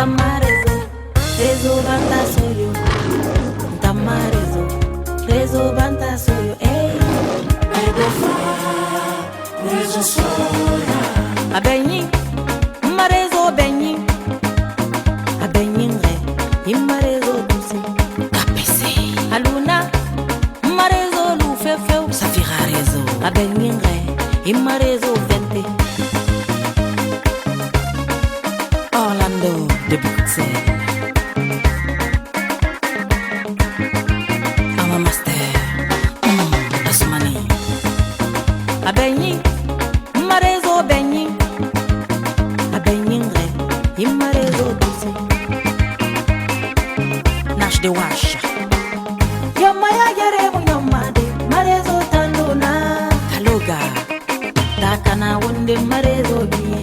Tamarezo, rezo banta soyo. Tamarezo, rezo banta soyo. Hey, rezo soya. Abenyi, marezo benyi. Abenyi re, imarezo dulce. Kapese. Aluna, marezo lufefeu. Safira rezo. Abenyi re, imarezo vente. Orlando de Bruxelles. I'm a master. Asmani. Abenyi, marezo benyi. Abenyi re, imarezo dulce. Nash de wash. Yamaya yere mu yamade, marezo tandona. Kaloga, dakana wunde marezo biye.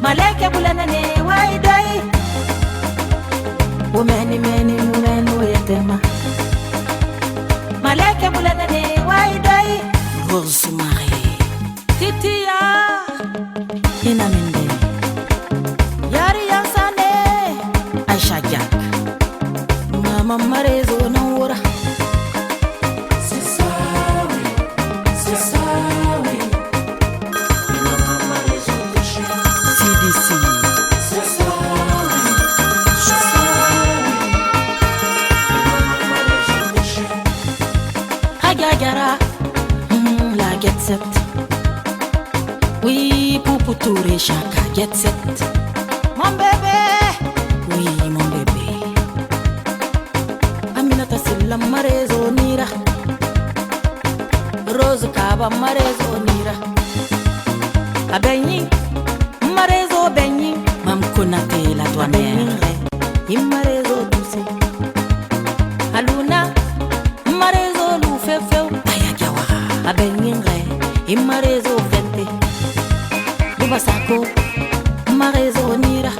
Maleke bulana ne wai dai. Umeni uyetema. Maleke bulana ne wai dai. Rose Marie. Titia. Ina minde. Yari yansane. Aisha Jack. Mama marezo na ora. C'est ça, oui. C'est ça, oui. Maman marezo touché. CDC. C'est ça, oui. C'est ça, oui. Maman marezo touché. Agagara. La get set. Oui, pour tourner chaque get set. Mon bébé. Oui, mon bébé. Aminata silla marezo nira. Rose kaba marezo nira. Abenyi, marezo benyi. Mam konate la douanière. Imarezo dulce. Aluna, marezo lufefeu. Ayagawa. Abenyi re, imarezo vente. Bubasako, marezo nira.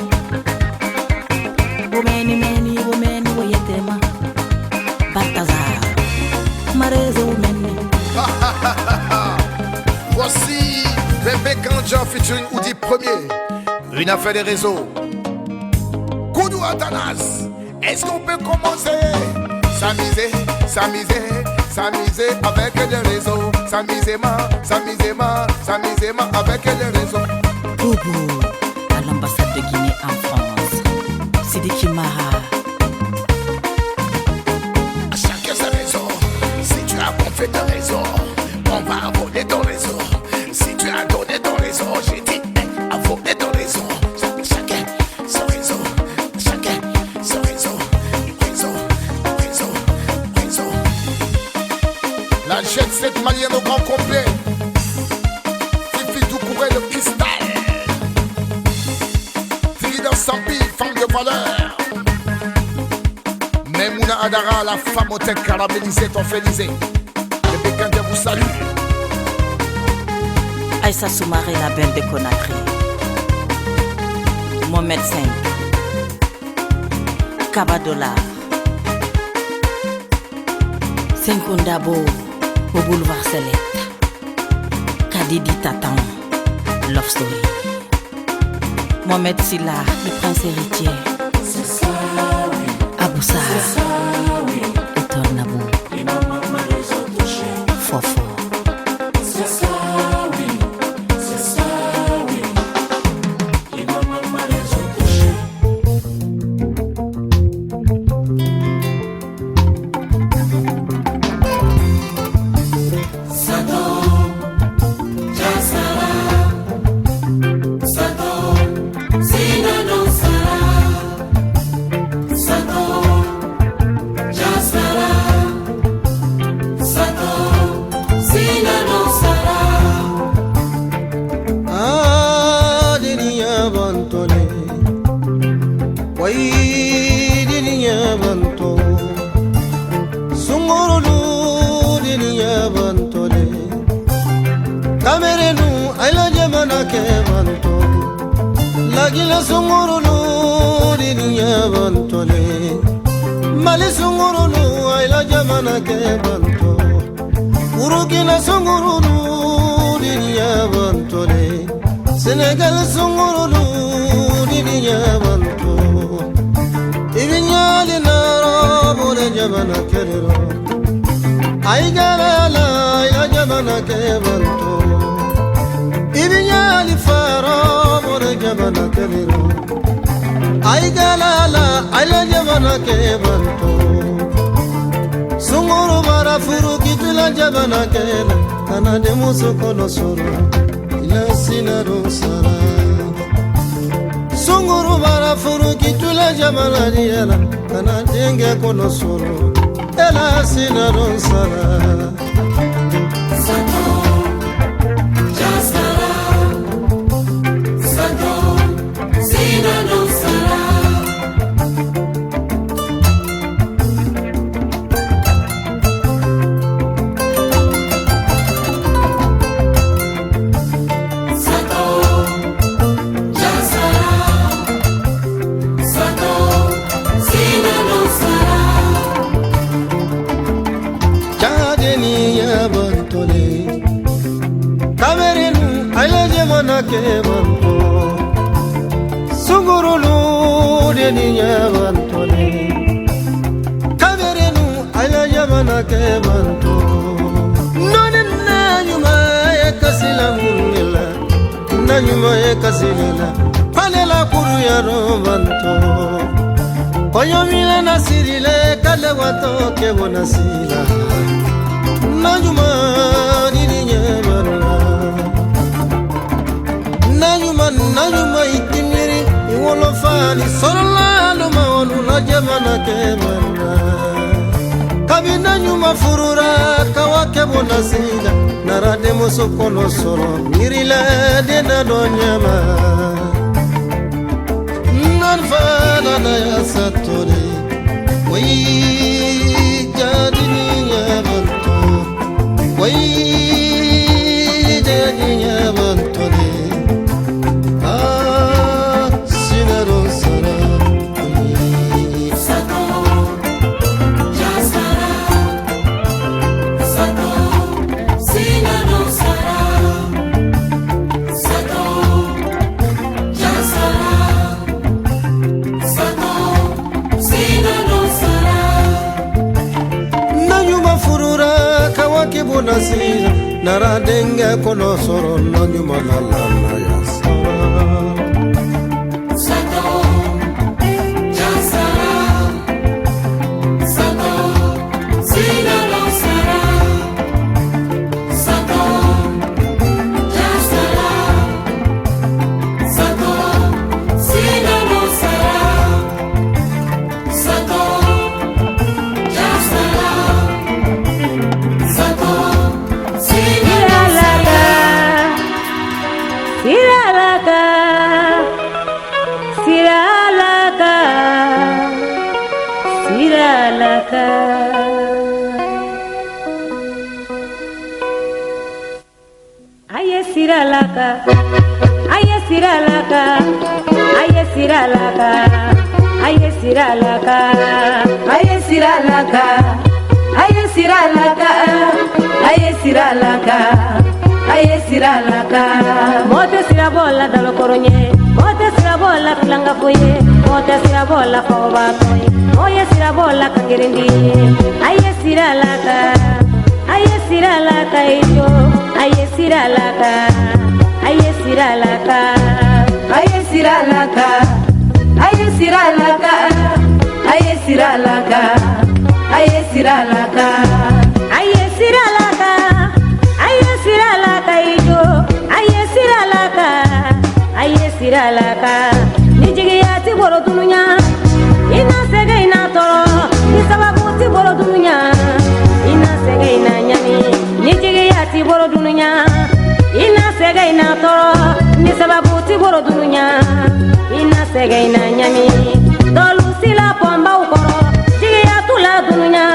Womeni woyetema. Balthazar, marezo meni. Voici Bébé Ganja featuring Oudi Premier. Une affaire des réseaux. Koudou Atanas. Est-ce qu'on peut commencer? S'amuser avec les réseaux. S'amuser avec les réseaux. Boubou, à l'ambassade de Guinée en France. Sidiki Maha. À chacun sa raison. Si tu as gonflé ton réseau, on va voler ton réseau. Si tu as donné ton réseau, j'ai dit à voler ton réseau. Chacun son réseau. Chacun son réseau. Réseau. La jet set malienne au grand complet. Fifi tout courrait le cristal. Frida Sampi, femme de valeur. Mais Mouna Adara, la femme au teint caramélisé, toffélisé. Le Bécandia vous salue. Aïssa Soumaré, la belle de Conakry. Mohamed V. Kabadola. Senkundabo au boulevard Select. Kadidi Tatan. Love Story. Mohamed Silla, le prince héritier. C'est ça, oui. Aboussa. C'est ça, oui. Etornabo. Et maman marezo touché. Fofo. C'est ça, oui. C'est ça, oui. Et maman marezo touché. Sato, Jasara. Sato, Sinano Sara. Sato, Jasara. Sato, Sinano Sara. Diniya bantole, wai diniya banto, sungurulu diniya bantole, kamerenu ayla jamana ke banto, lagila sungurulu diniya bantole, mali sungurulu ayla jamana ke banto, urukina sungurulu diniya bantole. Senegal sungurulu diniya kelero ay galala ila jamana ke banto ibinya li faro more jamana kelero ay galala ila jamana ke banto sunguru bara furu kitula jamana kela kana de muso kono soro ila sinaro sara sunguru bara furu kitula jamana diela kana denge kono soro ela sinaro sara Santo, Jasara, Santo, Sinano Sara. Santo, Jasara, Santo, Sinano Sara. chadeni ya bantole kamerenu ayla jamana ke banto sungurulu deni ya bantole kamerenu ayla jamana ke banto nonenna nyuma ya kasila munila na nyuma ya kasila palela kuru ya banto koyo mila nasirile kale wato ke bonasila najuma dirinya barna najuma itimiri iwolo fani solalo maonu na jamana ke barna kabi najuma furura kawake bonasila narade musokono soro mirila de na donyama nan fana na ya satore wai jadini ya banto wai jadini ya banto ne sinaro sara Santo, Jasara, Santo, Sinano Sara. Santo, Jasara, Santo, Sinano Sara. najuma furura kawake bonasila naradenga kono soro najuma lalana ya sara Santo, Jasara, Santo, Sinano Sara. Santo, Jasara, Santo, Sinano Sara. Santo, Jasara, Santo, Sinano Sara. Siralaka Aye siralaka Aye siralaka Aye siralaka Aye siralaka Aye siralaka Aye siralaka Aye siralaka Aye siralaka Mote sirabola dalo koronye Mote sirabola tulanga fuye Mote sirabola fawabatoye Moye sirabola kangirindi Aye siralaka Aye siralaka ijo Aye siralaka Aye siralaka Aye siralaka Aye siralaka Aye siralaka Aye siralaka Aye siralaka Aye siralaka ijo Aye siralaka Aye siralaka Nijigiyati boro dununya Ina sege ina toro Nisababu ti boro dununya Ina sege ina nyami Nijigiyati boro dununya Ina sege ina toro Nisababu ti boro dununya Ina sege ina nyami Dolu sila pomba ukoro Jigiyatu la dununya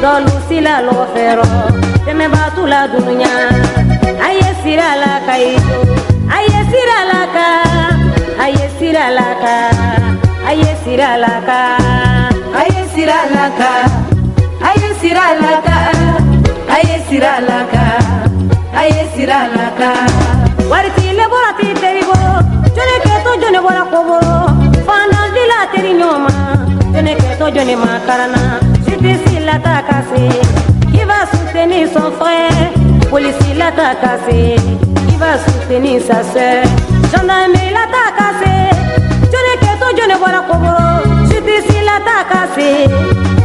Dolu sila lofero Teme batu la dununya Aye siralaka ijo Aye siralaka Aye siralaka Aye siralaka Aye siralaka Aye siralaka Aye siralaka Aye siralaka Wariti le borati terigo Jone keto jone bora koboro Fana dila teri nyoma Jone keto jone makarana Siti sila l'a t'a cassé, qui va soutenir son frère. Policier l'a t'a cassé, qui va soutenir sa soeur. Gendarmerie l'a t'a cassé, je ne qu'est toi, je ne vois la koboro. Justice l'a t'a cassé,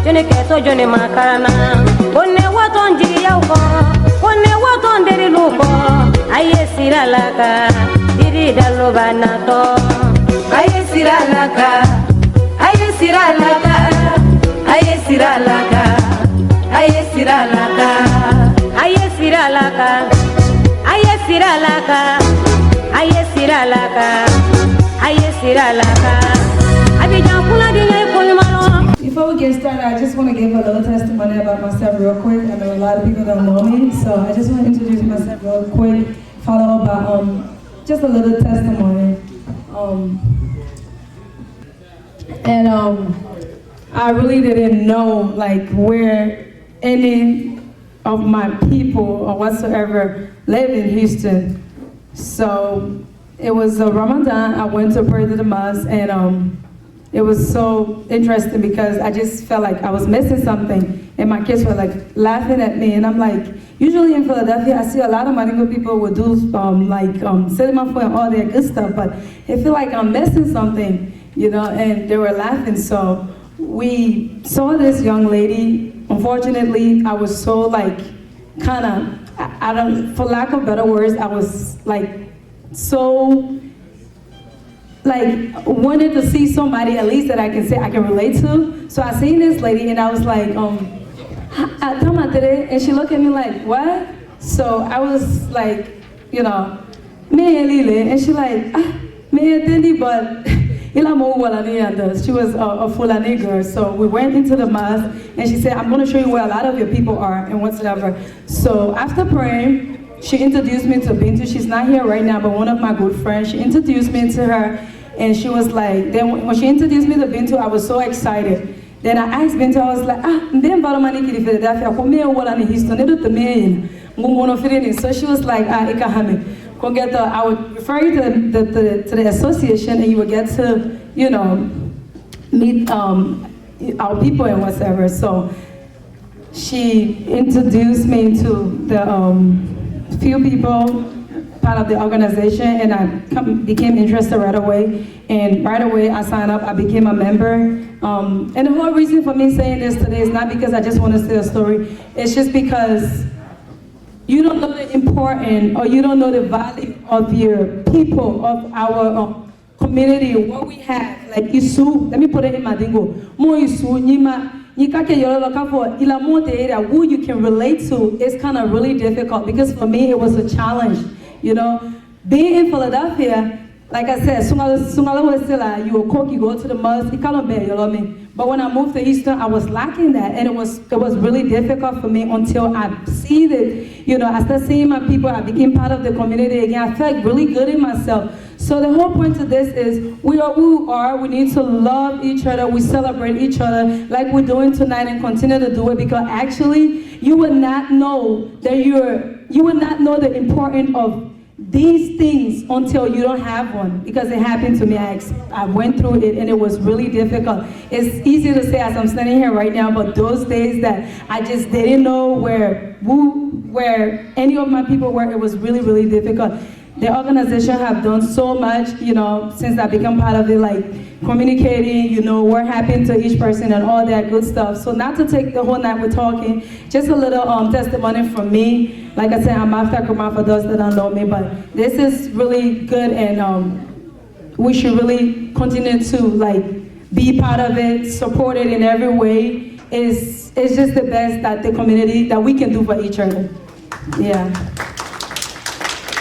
je ne qu'est toi, je ne macarana. On ne voit ton diya ou on ne voit ton dérilouko. Aïe siralaka, diri dalobanato. Aïe siralaka, aïe siralaka, aïe siralaka, aïe siralaka, aïe siralaka, aïe siralaka, aïe siralaka, aïe siralaka. Abidjan kuna dinya ikolmano. Before we get started, I just want to give a little testimony about myself real quick. I know a lot of people don't know me, so I just want to introduce myself real quick, followed by just a little testimony. I really didn't know like where any of my people or whatsoever live in Houston. So it was Ramadan. I went to pray to the mosque, and it was so interesting because I just felt like I was missing something, and my kids were like laughing at me, and I'm like, usually in Philadelphia, I see a lot of Mandingo people would do cinema food and all that good stuff, but I feel like I'm missing something, you know, and they were laughing. So we saw this young lady. Unfortunately, I was so like, kind of, I don't, for lack of better words, I was like, so, like, wanted to see somebody at least that I can say I can relate to. So I seen this lady and I was like, and she looked at me like, what? So I was like, you know, me and she like, me but she was a Fulani girl. So we went into the mosque and she said, I'm gonna show you where a lot of your people are and whatsoever. So after praying, she introduced me to Bintu. She's not here right now, but one of my good friends, she introduced me to her, and she was like, then when she introduced me to Bintu, I was so excited. Then I asked Bintu, I was like, so she was like, I would refer you to the association, and you would get to, you know, meet our people and whatever. So she introduced me to the few people part of the organization, and I became interested right away. And right away I signed up, I became a member. And the whole reason for me saying this today is not because I just want to say a story, it's just because you don't know the importance or you don't know the value of your people, of our community, what we have. Like Isu, let me put it in Mandingo. Mo Isu, Nima, who you can relate to is kind of really difficult, because for me it was a challenge, you know. Being in Philadelphia, like I said, you will cook, you go to the mosque, but when I moved to Eastern, I was lacking that, and it was really difficult for me until I see that, you know, I started seeing my people, I became part of the community again, I felt really good in myself. So the whole point of this is we are who we are, we need to love each other, we celebrate each other like we're doing tonight, and continue to do it, because actually you would not know that you would not know the importance of these things until you don't have one, because it happened to me. I went through it and it was really difficult. It's easy to say as I'm standing here right now, but those days that I just didn't know where any of my people were, it was really, really difficult. The organization have done so much, you know, since I become part of it, like communicating, you know, what happened to each person and all that good stuff. So not to take the whole night we're talking, just a little testimony from me. Like I said, I'm after Kurma for those that don't know me, but this is really good, and we should really continue to like be part of it, support it in every way. It's just the best that the community, that we can do for each other. Yeah.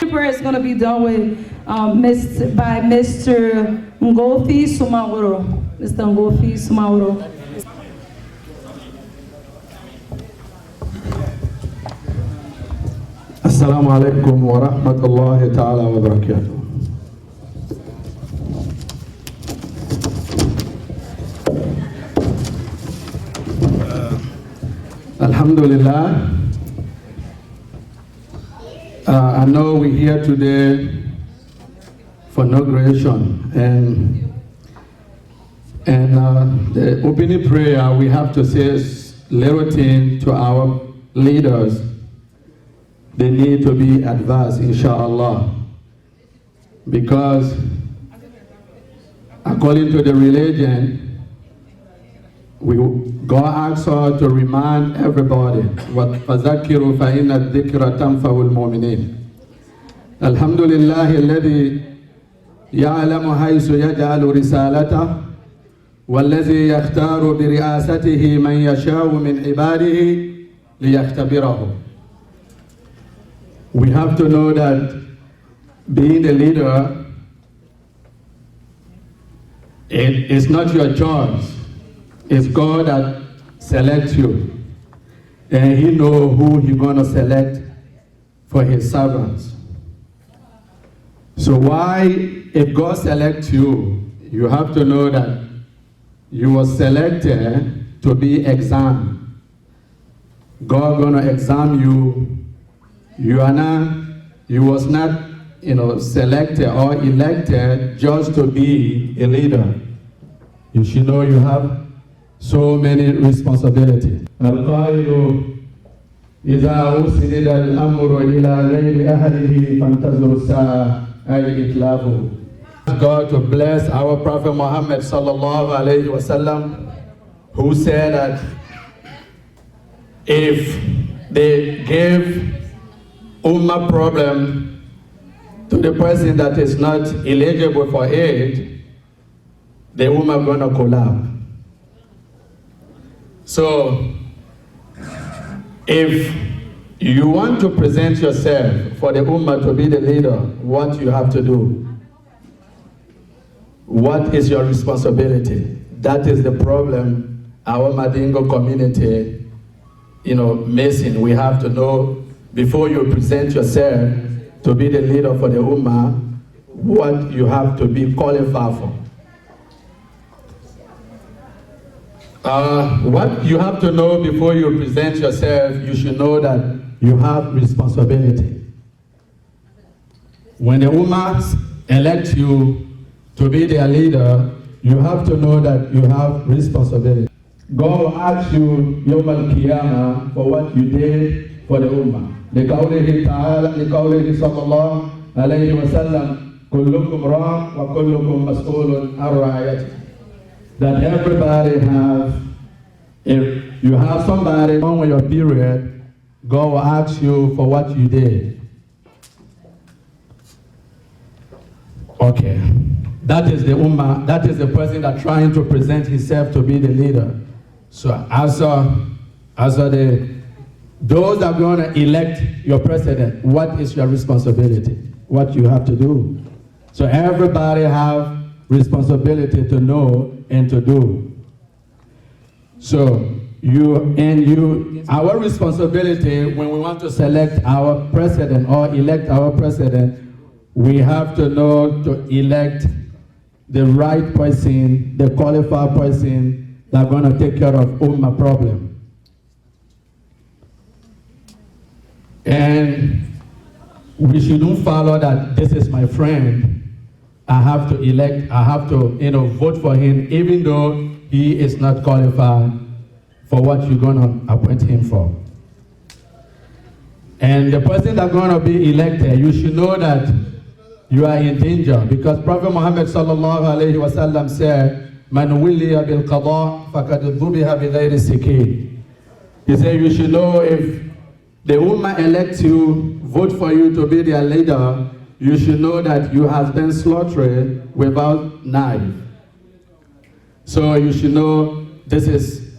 Prayer is going to be done with by Mr. Ngofi Sumaoro. Mr. Ngofi Sumaoro. Assalamu alaikum wa rahmatullahi ta'ala wa barakatuh. Alhamdulillah. I know we're here today for inauguration, and the opening prayer we have to say little thing to our leaders, they need to be advised, inshallah. Because according to the religion, God asks us to remind everybody, وَفَذَكِّرُوا فَإِنَّ الذِّكْرَ تَنْفَعُ الْمُؤْمِنِينَ. الحمد لله الذي يعلم حيث يجعل رسالته والذي يختار برئاسته من يشاء من عباده ليختبره. We have to know that being a leader, it is not your choice. It's God that selects you. And He knows who He's going to select for His servants. So why, if God selects you, you have to know that you were selected to be examined. God gonna examine you. You was not, selected or elected just to be a leader. You should know you have so many responsibilities. إذا أسند الأمر إلى غير أهله فانتظروا الساعة أي إتلافه. God to bless our Prophet Muhammad sallallahu alayhi wasallam, who said that if they give ummah problem to the person that is not eligible for it, the ummah gonna collapse. So, if you want to present yourself for the ummah to be the leader, what you have to do? What is your responsibility? That is the problem our Mandingo community, missing. We have to know before you present yourself to be the leader for the ummah, what you have to be qualified for. What you have to know before you present yourself, you should know that you have responsibility. When the ummah elect you to be their leader, you have to know that you have responsibility. God will ask you Yawm al-Qiyamah for what you did for the ummah. لقوله تعالى لقوله صلى الله عليه وسلم كلكم راع وكلكم مسؤول عن رعيته. That everybody have, if you have somebody on your period, God will ask you for what you did. Okay. That is the ummah, that is the person that trying to present himself to be the leader. So those that are going to elect your president, what is your responsibility? What you have to do? So everybody have responsibility to know and to do. So our responsibility when we want to select our president or elect our president, we have to know to elect the right person, the qualified person that's going to take care of ummah problem. And we shouldn't follow that this is my friend, I have to elect, I have to vote for him even though he is not qualified for what you're going to appoint him for. And the person that's going to be elected, you should know that you are in danger, because Prophet Muhammad sallallahu alayhi wa sallam said, "Man wuliya bil qada faqad dhubiha bi ghayri sikin." He said you should know if the ummah elects you, vote for you to be their leader, you should know that you have been slaughtered without knife. So you should know this is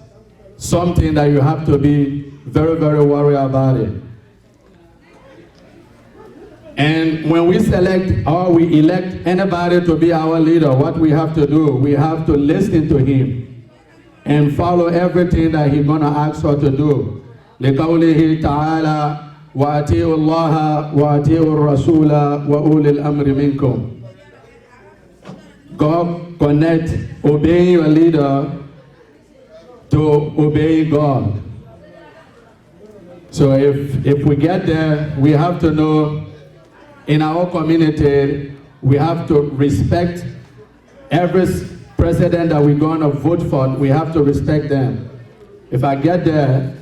something that you have to be very, very worried about it. And when we select or we elect anybody to be our leader, what we have to do, we have to listen to him and follow everything that he's going to ask us to do. لقوله تعالى وأطيعوا الله وأطيعوا الرسول وأولي الأمر منكم. God connect obeying your leader to obey God. So if we get there, we have to know in our community, we have to respect every president that we're going to vote for. We have to respect them. If I get there,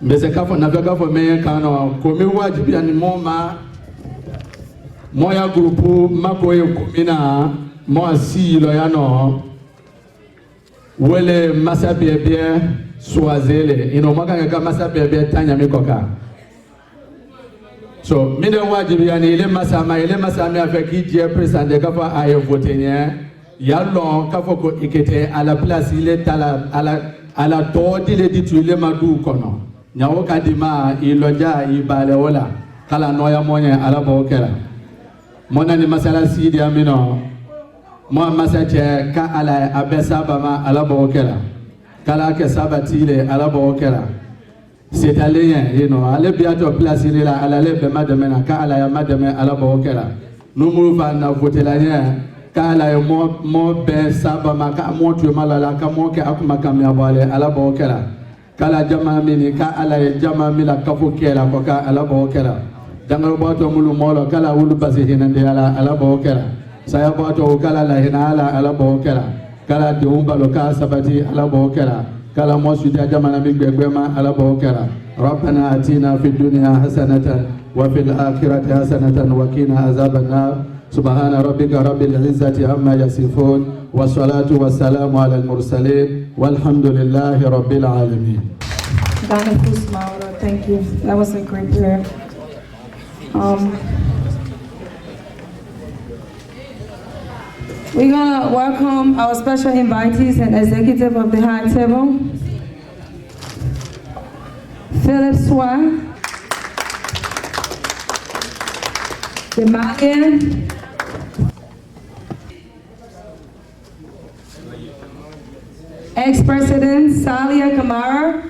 Mr. for Navega for me, Kano, Komi Wajibi and Moma, Moya Grupu, Makoe Kumina, Moa Si Loyano, Wele Masabie, Swazele, Maka Masabie, Tanya Mikoka. So, Mina Wajibi and Ile Masami avec qui President de Kafa a voté, Yalon, Kafoko Ikete, à la place, il est à la torde, il est dit, Madou Kono. Nyawoka dima iloja ibaleola kala noya monya alaba okela mona ni masala sidi amino mo masache ka ala abesa bama alaba okela kala ke sabatile alaba okela c'est alien ale biato place ile la ala le be madame ka ala ya madame alaba okela numu va na votela nya ka ala yo mo be sabama ka mo tu malala ka mo ke akuma kamya bale alaba okela kala jama mini ka ala jama mila kafu kela ko ka ala bo kela dangal boto mulu molo kala wulu basi hinande ala bo kela saya boto kala la hina ala bo kela kala de umbalo ka sabati ala bo kela kala mosu jama na migbema ala bo kela rabbana atina fid dunya hasanatan wa fil akhirati hasanatan wa qina azaban nar subhana rabbika rabbil izzati amma yasifun والصلاة والسلام على المرسلين والحمد لله رب العالمين. Ghana Kusmaura, thank you. That was a great prayer. We're gonna welcome our special invitees and executive of the high table, Philip Swan, the Malian, ex-President Salia Kurma,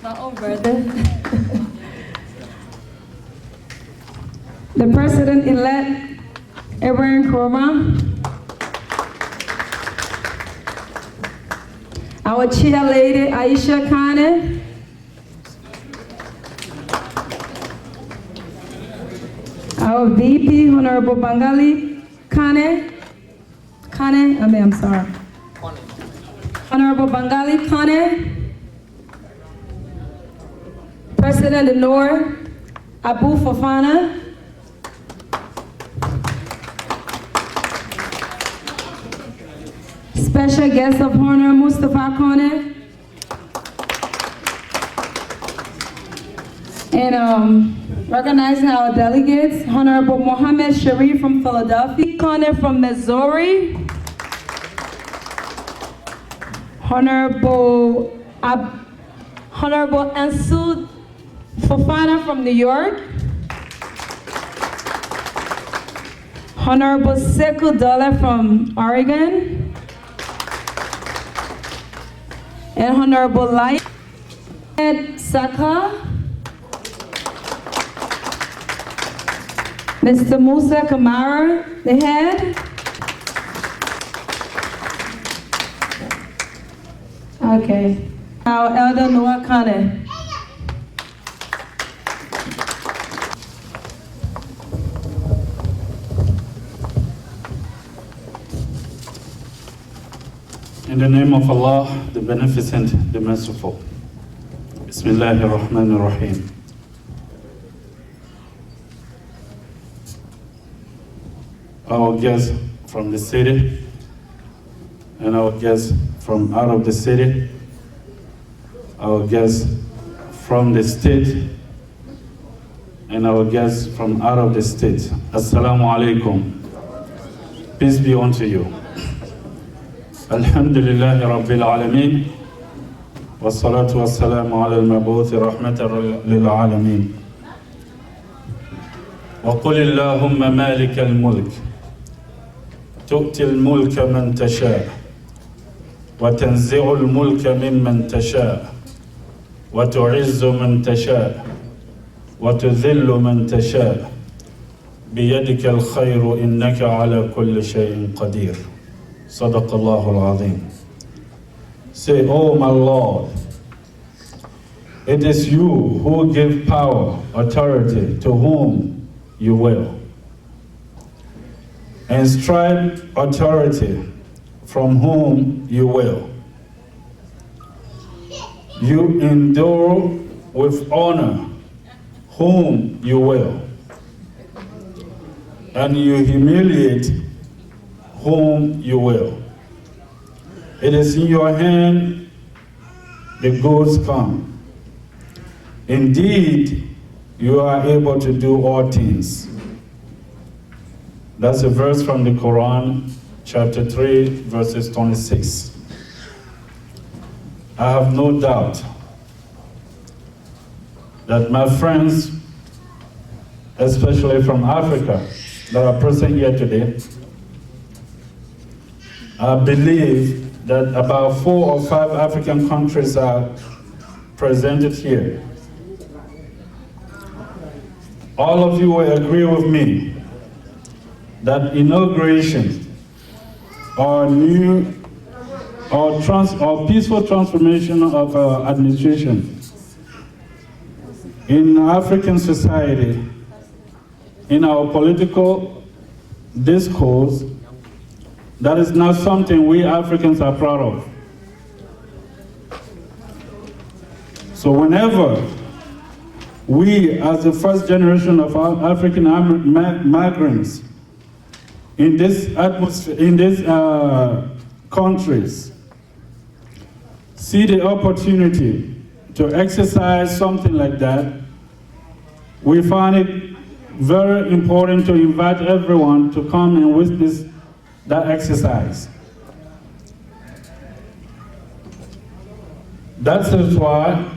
my own brother. The President-elect Ibrahim Kurma, our chair lady Aisha Kane, our VP Honorable Bangali Kane, I'm sorry. Honorable Bangali Kane, President Noor Abu Fofana, Special Guest of Honor Mustafa Kone, and recognizing our delegates, Honorable Mohammed Sharif from Philadelphia, Kone from Missouri, Honorable Ansud Fofana from New York, Honorable Sekou Dole from Oregon, and Honorable Light Saka, Mr. Musa Kamara, the head. Okay. Our Elder Noah Kane. In the name of Allah, the Beneficent, the Merciful. Bismillahir Rahmanir Rahim. Our guests from the city and our guests from out of the city, our guests from the state and our guests from out of the state. Assalamu alaikum. Peace be unto you. Alhamdulillahi Rabbil Alameen. Wassalatu wassalamu ala al-mabuthi rahmatan lil alameen. Wa qul Allahumma malik al-mulk. تؤتي الملك من تشاء وتنزع الملك ممن تشاء وتعز من تشاء وتذل من تشاء بيدك الخير إنك على كل شيء قدير صدق الله العظيم. Say, oh my Lord, it is you who give power, authority to whom you will, and stripe authority from whom you will. You endure with honor whom you will. And you humiliate whom you will. It is in your hand the goods come. Indeed, you are able to do all things. That's a verse from the Quran, chapter 3, verses 26. I have no doubt that my friends, especially from Africa, that are present here today, I believe that about 4 or 5 African countries are presented here. All of you will agree with me that inauguration or peaceful transformation of our administration in African society, in our political discourse, that is not something we Africans are proud of. So whenever we, as the first generation of our African migrants in this atmosphere, in these countries, see the opportunity to exercise something like that, we find it very important to invite everyone to come and witness that exercise. That is why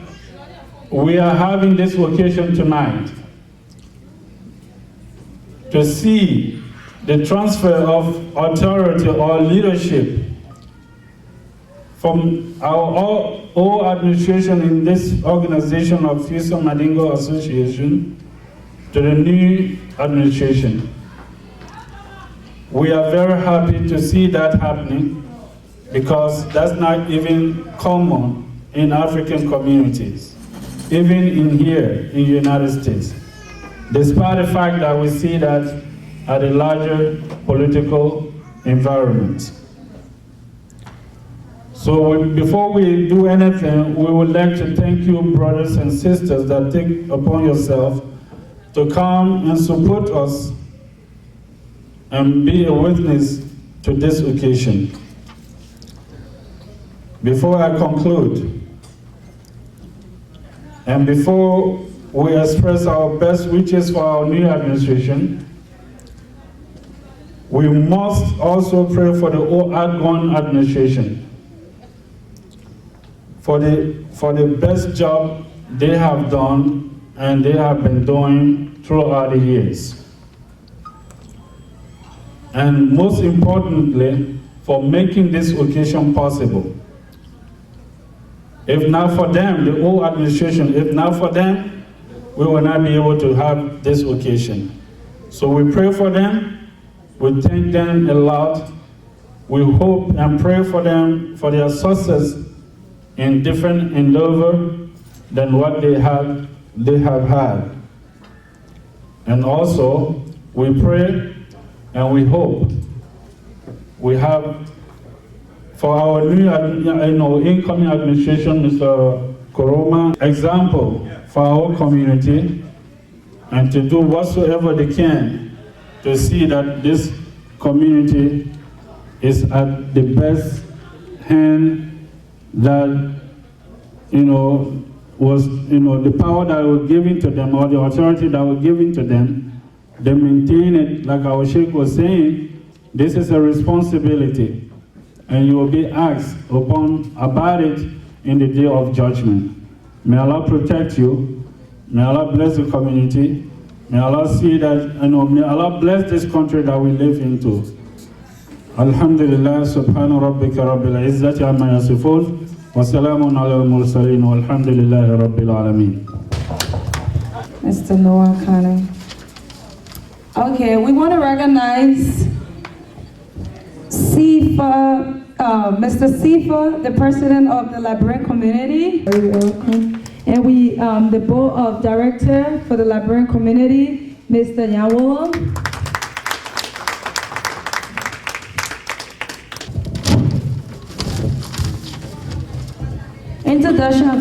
we are having this occasion tonight, to see the transfer of authority or leadership from our old administration in this organization of Houston Mandingo Association to the new administration. We are very happy to see that happening, because that's not even common in African communities, even in here in the United States, despite the fact that we see that at a larger political environment. So before we do anything, we would like to thank you, brothers and sisters, that take upon yourself to come and support us and be a witness to this occasion. Before I conclude, and before we express our best wishes for our new administration, we must also pray for the outgoing administration, for the best job they have done and they have been doing throughout the years. And most importantly, for making this occasion possible. If not for them, the whole administration, if not for them, we will not be able to have this occasion. So we pray for them, we thank them a lot. We hope and pray for them for their success in different endeavor than what they have had. And also, we pray and we hope we have for our new incoming administration, Mr. Koroma, example for our community, and to do whatsoever they can to see that this community is at the best hand, that was the power that was given to them, or the authority that was given to them, they maintain it. Like our Sheikh was saying, this is a responsibility, and you will be asked about it in the day of judgment. May Allah protect you. May Allah bless the community. May Allah see that, may Allah bless this country that we live into. Alhamdulillah, subhana rabbika rabbil izzati amma yasifun, wa salamun ala al-mursaleen, walhamdulillahi rabbil alameen. Mr. Noah Kane. Okay, we want to recognize Mr. Sifa, the president of the Liberian community. Very welcome. And we, the board of director for the Liberian community, Mr. Nyawo. Introduction of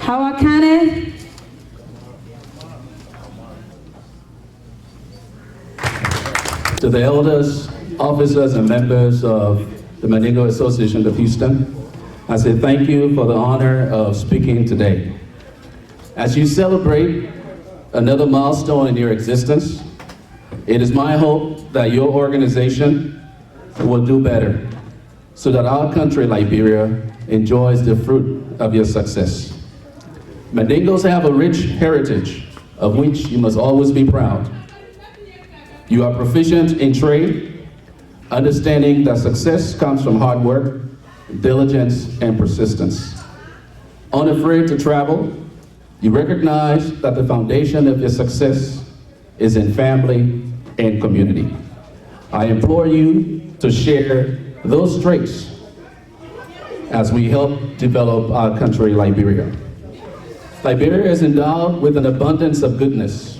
Hawakane. To the elders, officers, and members of the Mandingo Association of Houston, I say thank you for the honor of speaking today. As you celebrate another milestone in your existence, it is my hope that your organization will do better so that our country, Liberia, enjoys the fruit of your success. Mandingos have a rich heritage of which you must always be proud. You are proficient in trade, understanding that success comes from hard work, diligence, and persistence. Unafraid to travel, you recognize that the foundation of your success is in family and community. I implore you to share those traits as we help develop our country, Liberia. Liberia is endowed with an abundance of goodness,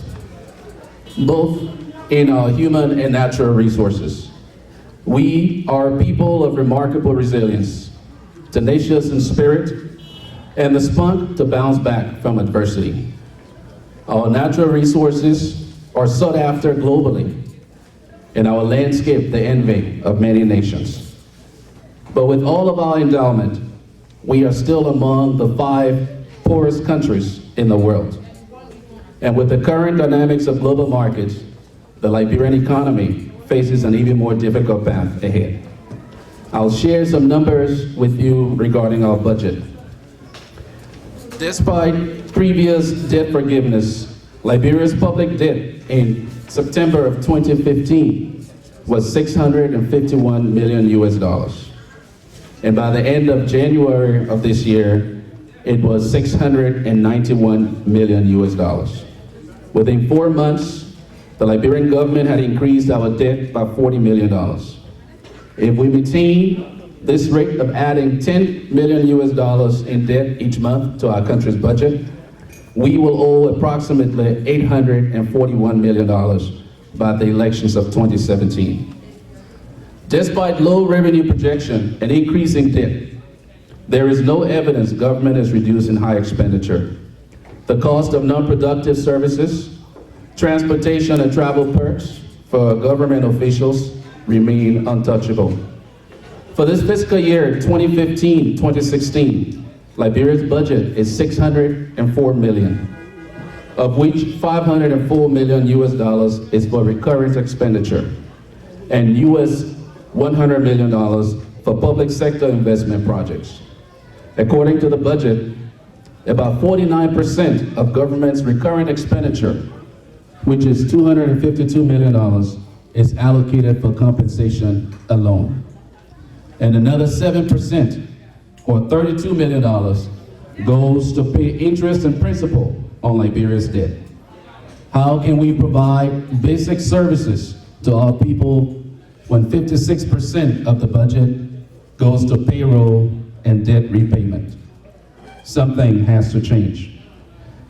both in our human and natural resources. We are a people of remarkable resilience, tenacious in spirit, and the spunk to bounce back from adversity. Our natural resources are sought after globally, and our landscape the envy of many nations. But with all of our endowment, we are still among the 5 poorest countries in the world. And with the current dynamics of global markets, the Liberian economy faces an even more difficult path ahead. I'll share some numbers with you regarding our budget. Despite previous debt forgiveness, Liberia's public debt in September of 2015 was $651 million. And by the end of January of this year, it was $691 million. Within 4 months, the Liberian government had increased our debt by $40 million. If we maintain this rate of adding $10 million in debt each month to our country's budget, we will owe approximately $841 million by the elections of 2017. Despite low revenue projection and increasing debt, there is no evidence government is reducing high expenditure. The cost of non-productive services, transportation and travel perks for government officials remain untouchable. For this fiscal year, 2015-2016, Liberia's budget is $604 million, of which $504 million is for recurrent expenditure, and $100 million for public sector investment projects. According to the budget, about 49% of government's recurrent expenditure, which is $252 million, is allocated for compensation alone. And another 7%, or $32 million, goes to pay interest and principal on Liberia's debt. How can we provide basic services to our people when 56% of the budget goes to payroll and debt repayment? Something has to change.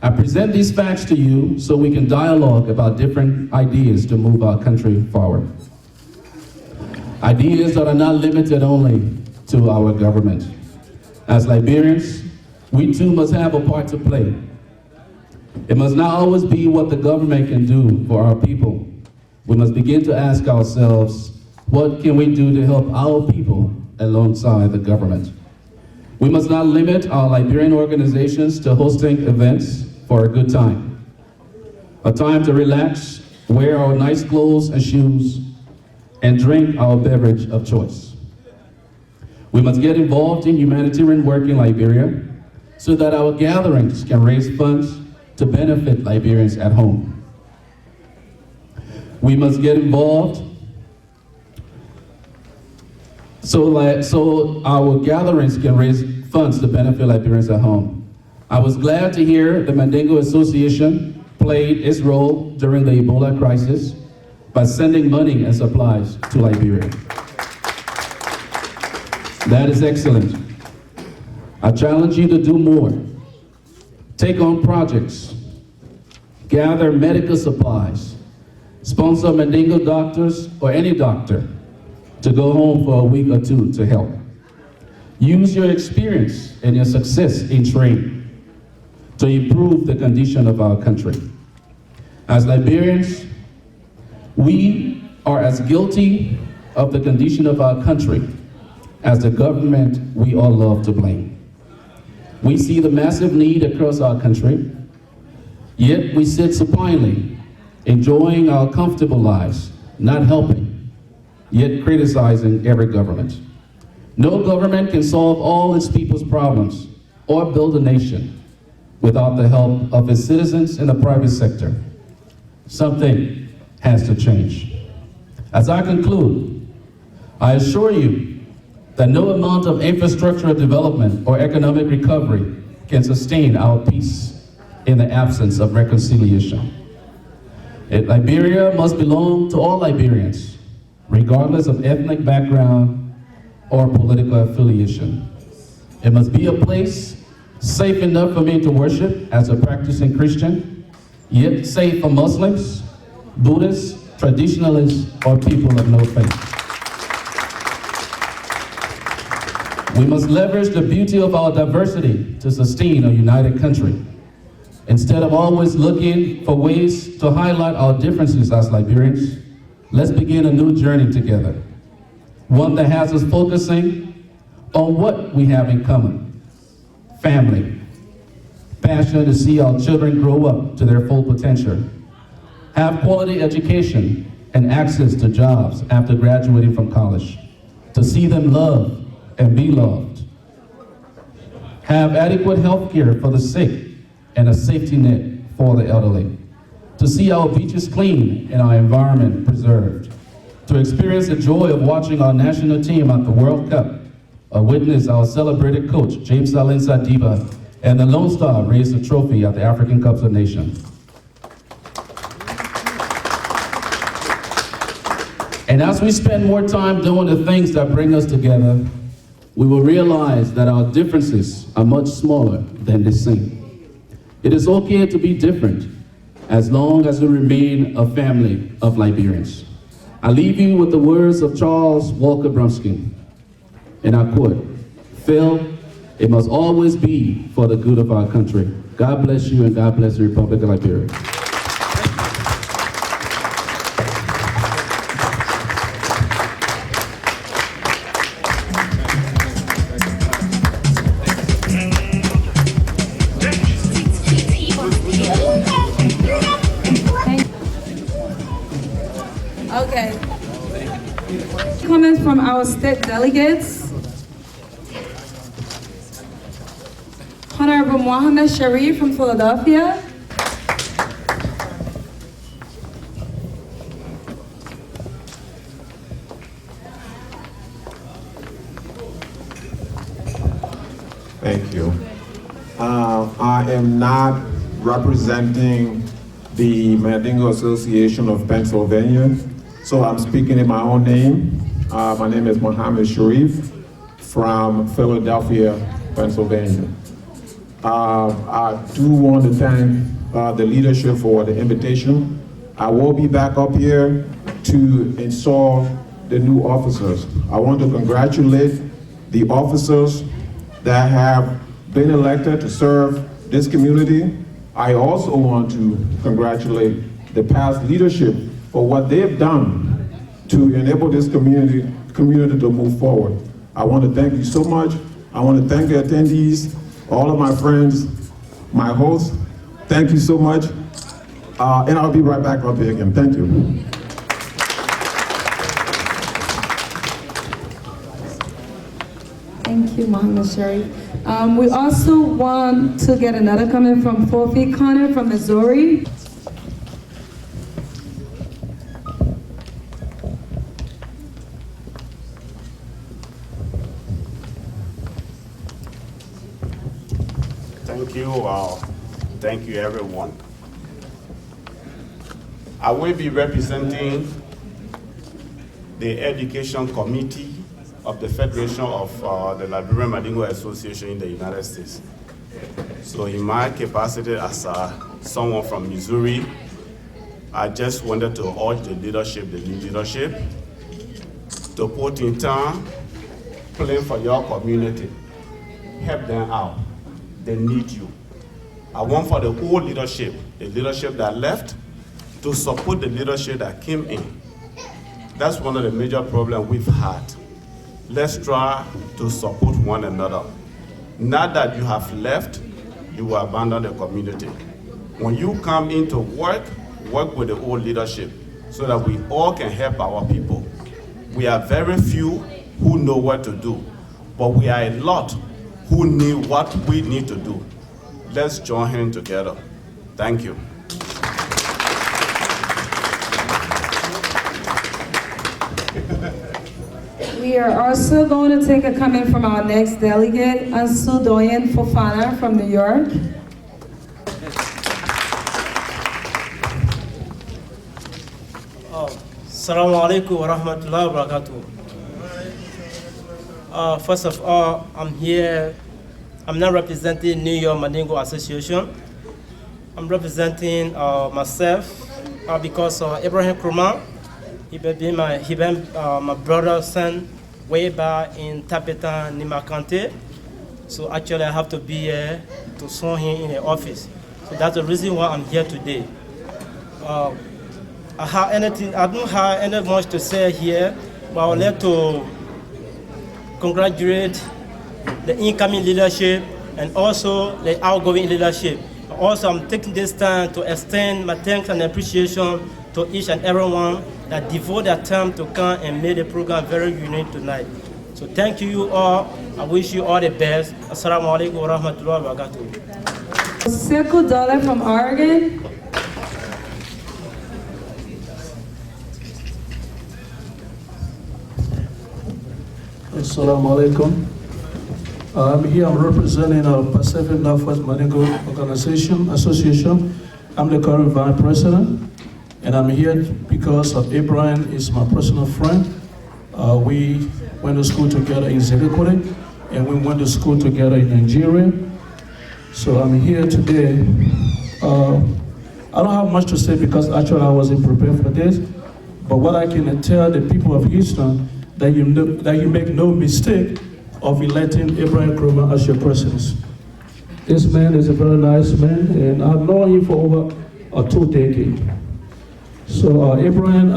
I present these facts to you so we can dialogue about different ideas to move our country forward. Ideas that are not limited only to our government. As Liberians, we too must have a part to play. It must not always be what the government can do for our people. We must begin to ask ourselves, what can we do to help our people alongside the government? We must not limit our Liberian organizations to hosting events for a good time. A time to relax, wear our nice clothes and shoes, and drink our beverage of choice. We must get involved in humanitarian work in Liberia so that our gatherings can raise funds to benefit Liberians at home. We must get involved so our gatherings can raise funds to benefit Liberians at home. I was glad to hear the Mandingo Association played its role during the Ebola crisis by sending money and supplies to Liberia. That is excellent. I challenge you to do more. Take on projects, gather medical supplies, sponsor Mandingo doctors or any doctor to go home for a week or two to help. Use your experience and your success in trade to improve the condition of our country. As Liberians, we are as guilty of the condition of our country as the government we all love to blame. We see the massive need across our country, yet we sit supinely, enjoying our comfortable lives, not helping, yet criticizing every government. No government can solve all its people's problems or build a nation without the help of its citizens in the private sector. Something has to change. As I conclude, I assure you that no amount of infrastructural development or economic recovery can sustain our peace in the absence of reconciliation. Liberia must belong to all Liberians, regardless of ethnic background or political affiliation. It must be a place safe enough for me to worship as a practicing Christian, yet safe for Muslims, Buddhists, traditionalists, or people of no faith. We must leverage the beauty of our diversity to sustain a united country. Instead of always looking for ways to highlight our differences as Liberians, let's begin a new journey together. One that has us focusing on what we have in common. Family. Passion to see our children grow up to their full potential. Have quality education and access to jobs after graduating from college. To see them love and be loved. Have adequate health care for the sick and a safety net for the elderly. To see our beaches clean and our environment preserved. To experience the joy of watching our national team at the World Cup. Or witness our celebrated coach, James Salinsa Diba, and the Lone Star raise the trophy at the African Cups of Nations. And as we spend more time doing the things that bring us together, we will realize that our differences are much smaller than the same. It is okay to be different as long as we remain a family of Liberians. I leave you with the words of Charles Walker Brumskin, and I quote, "Phil, it must always be for the good of our country." God bless you and God bless the Republic of Liberia. Okay. Comments from our state delegates. Honorable Mohammed Sharif from Philadelphia. Thank you. I am not representing the Mandingo Association of Pennsylvania, so I'm speaking in my own name. My name is Mohammed Sharif from Philadelphia, Pennsylvania. I do want to thank the leadership for the invitation. I will be back up here to install the new officers. I want to congratulate the officers that have been elected to serve this community. I also want to congratulate the past leadership for what they've done to enable this community to move forward. I want to thank you so much. I want to thank the attendees, all of my friends, my hosts. Thank you so much. And I'll be right back up here again. Thank you. Thank you, Mohammed Sharif. We also want to get another comment from Fofi Connor from Missouri. Thank you. Thank you, everyone. I will be representing the Education Committee of the Federation of the Liberian Mandingo Association in the United States. So in my capacity as someone from Missouri, I just wanted to urge the new leadership, to put in time playing for your community. Help them out. They need you. I want for the whole leadership, the leadership that left, to support the leadership that came in. That's one of the major problems we've had. Let's try to support one another. Now that you have left, you will abandon the community. When you come into work with the old leadership so that we all can help our people. We are very few who know what to do, but we are a lot who need what we need to do. Let's join hands together. Thank you. We are also going to take a comment from our next delegate, Ansu Doyen Fofana from New York. Assalamu alaikum wa rahmatullahi wa barakatuh. First of all, I'm not representing New York Mandingo Association. I'm representing myself because Ibrahim Nkrumah, he been my brother's son way back in Tapeta, Nimakante. So actually I have to be here to swear him in the office. So that's the reason why I'm here today. I don't have any much to say here, but I would like to congratulate the incoming leadership and also the outgoing leadership. Also, I'm taking this time to extend my thanks and appreciation to each and everyone that devote their time to come and make the program very unique tonight. So thank you all. I wish you all the best. Assalamu alaikum wa rahmatullahi wa barakatuh. Sekou Dollar from Oregon. Assalamu alaikum. I'm here, I'm representing Pacific Northwest Mandingo Association. I'm the current vice president, and I'm here because of Abraham is my personal friend. We went to school together in Zebekode, and we went to school together in Nigeria. So I'm here today. I don't have much to say because actually I wasn't prepared for this, but what I can tell the people of Houston, that you make no mistake of electing Ibrahim Nkrumah as your president. This man is a very nice man, and I've known him for over 2 decades. So Ibrahim,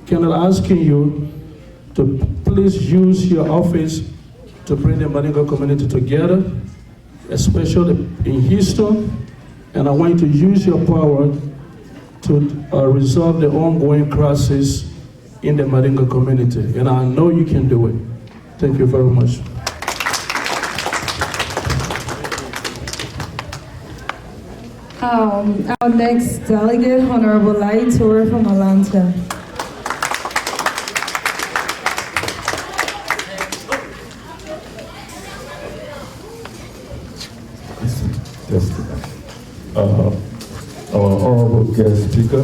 can I ask you to please use your office to bring the Mandingo community together, especially in Houston, and I want you to use your power to resolve the ongoing crisis in the Mandingo community, and I know you can do it. Thank you very much. Our next delegate, Honorable Lai Tour from Atlanta. Our honorable guest speaker,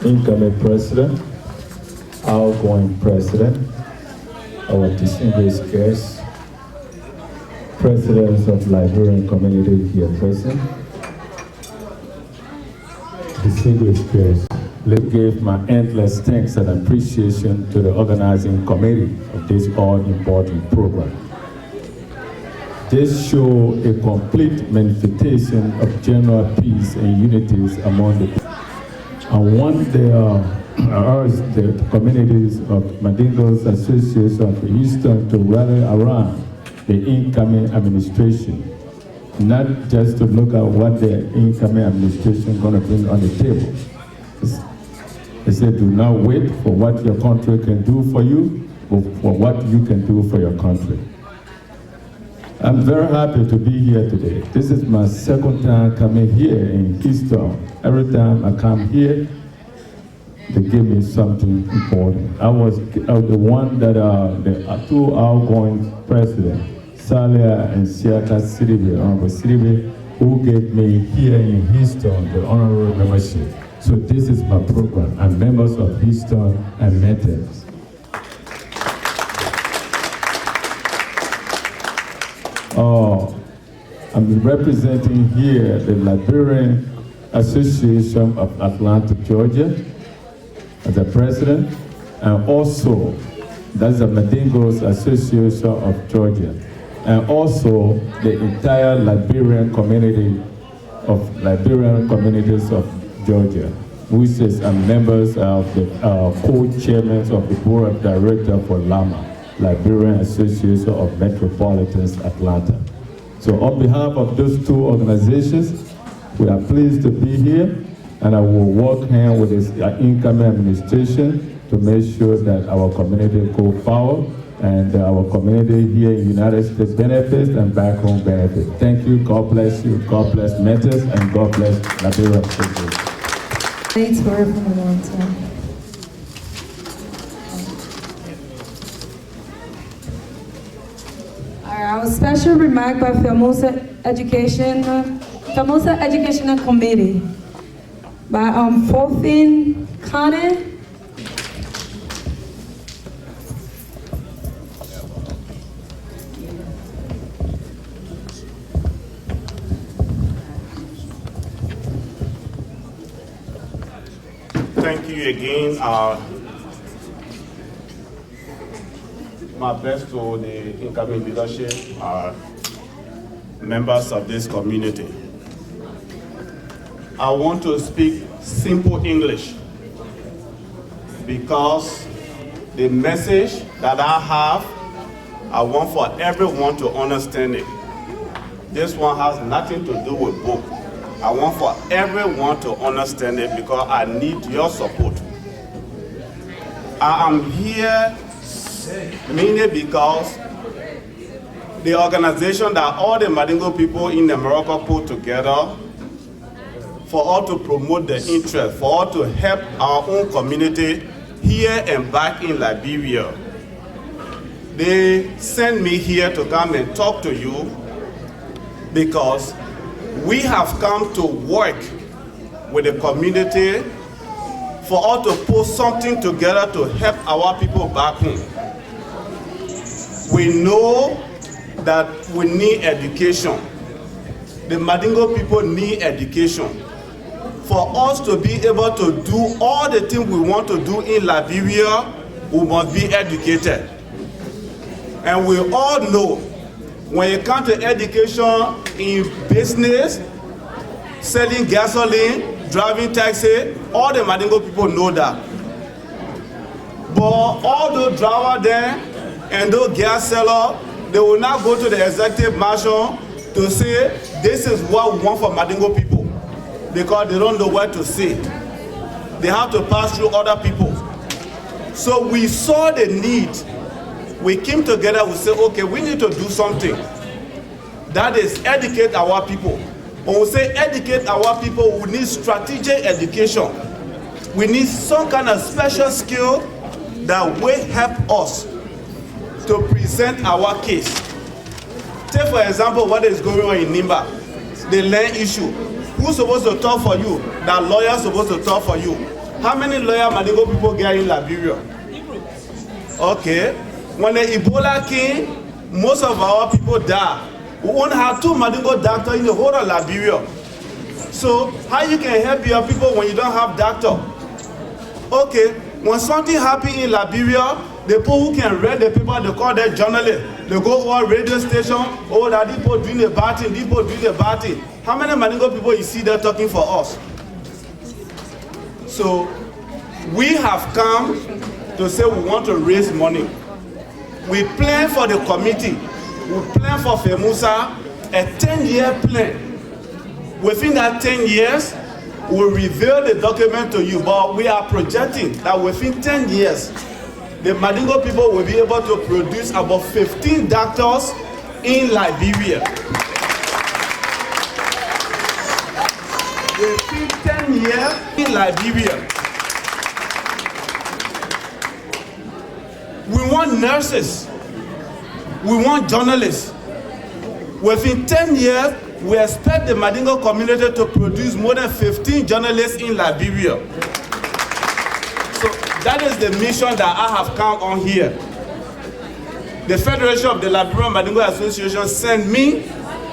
incoming president, outgoing president, our distinguished guests, presidents of Liberian community here present, distinguished guests. Let me give my endless thanks and appreciation to the organizing committee of this all-important program. This shows a complete manifestation of general peace and unity among the people. I want the communities of Mandingo's Association of Houston to rally around the incoming administration, not just to look at what the incoming administration is going to bring on the table. They said, do not wait for what your country can do for you, but for what you can do for your country. I'm very happy to be here today. This is my second time coming here in Houston. Every time I come here, they give me something important. I was the one that the two outgoing presidents, Salia and Siaka Sidibe, Honorable Sidibe, who gave me here in Houston the honorary membership. So this is my program. I'm members of Houston and Methods. I'm representing here the Liberian Association of Atlanta, Georgia, as the president, and also that's the Mandingos Association of Georgia, and also the entire Liberian community of communities of Georgia, which is members of the co-chairmen of the board of directors for LAMA, Liberian Association of Metropolitans, Atlanta. So on behalf of those two organizations, we are pleased to be here, and I will work hand with this incoming administration to make sure that our community go forward and our community here in the United States benefits and back home benefits. Thank you, God bless you, God bless Metis, and God bless Liberia. Thanks for from the long time. Our special remark by Famosa Educational Committee by Fofin Kane. Thank you again. My best to the incoming leadership, members of this community. I want to speak simple English because the message that I have, I want for everyone to understand it. This one has nothing to do with book. I want for everyone to understand it because I need your support. I am here mainly because the organization that all the Mandingo people in America put together for us to promote the interest, for us to help our own community here and back in Liberia. They sent me here to come and talk to you because we have come to work with the community for us to put something together to help our people back home. We know that we need education. The Mandingo people need education. For us to be able to do all the things we want to do in Liberia, we must be educated. And we all know when it comes to education in business, selling gasoline, driving taxi, all the Mandingo people know that. But all those drivers there and those gas sellers, they will not go to the executive mansion to say, this is what we want for Mandingo people, because they don't know what to say. They have to pass through other people. So we saw the need. We came together, we said, okay, we need to do something. That is educate our people. When we say educate our people, we need strategic education. We need some kind of special skill that will help us to present our case. Take for example what is going on in Nimba, the land issue. Who's supposed to talk for you? That lawyer is supposed to talk for you. How many lawyers Mandingo people get in Liberia? Okay. When the Ebola came, most of our people died. We only have 2 Mandingo doctors in the whole of Liberia. So how you can help your people when you don't have doctor? Okay, when something happens in Liberia, the people who can read the paper, they call them journalists. They go to our radio station, oh, that people doing the bad thing, people doing the bad thing. How many Mandingo people you see there talking for us? So we have come to say we want to raise money. We plan for the committee. We plan for FEMUSA a 10-year plan. Within that 10 years, we'll reveal the document to you, but we are projecting that within 10 years, the Mandingo people will be able to produce about 15 doctors in Liberia. Within 10 years in Liberia. We want nurses. We want journalists. Within 10 years, we expect the Mandingo community to produce more than 15 journalists in Liberia. So that is the mission that I have come on here. The Federation of the Liberian Mandingo Association sent me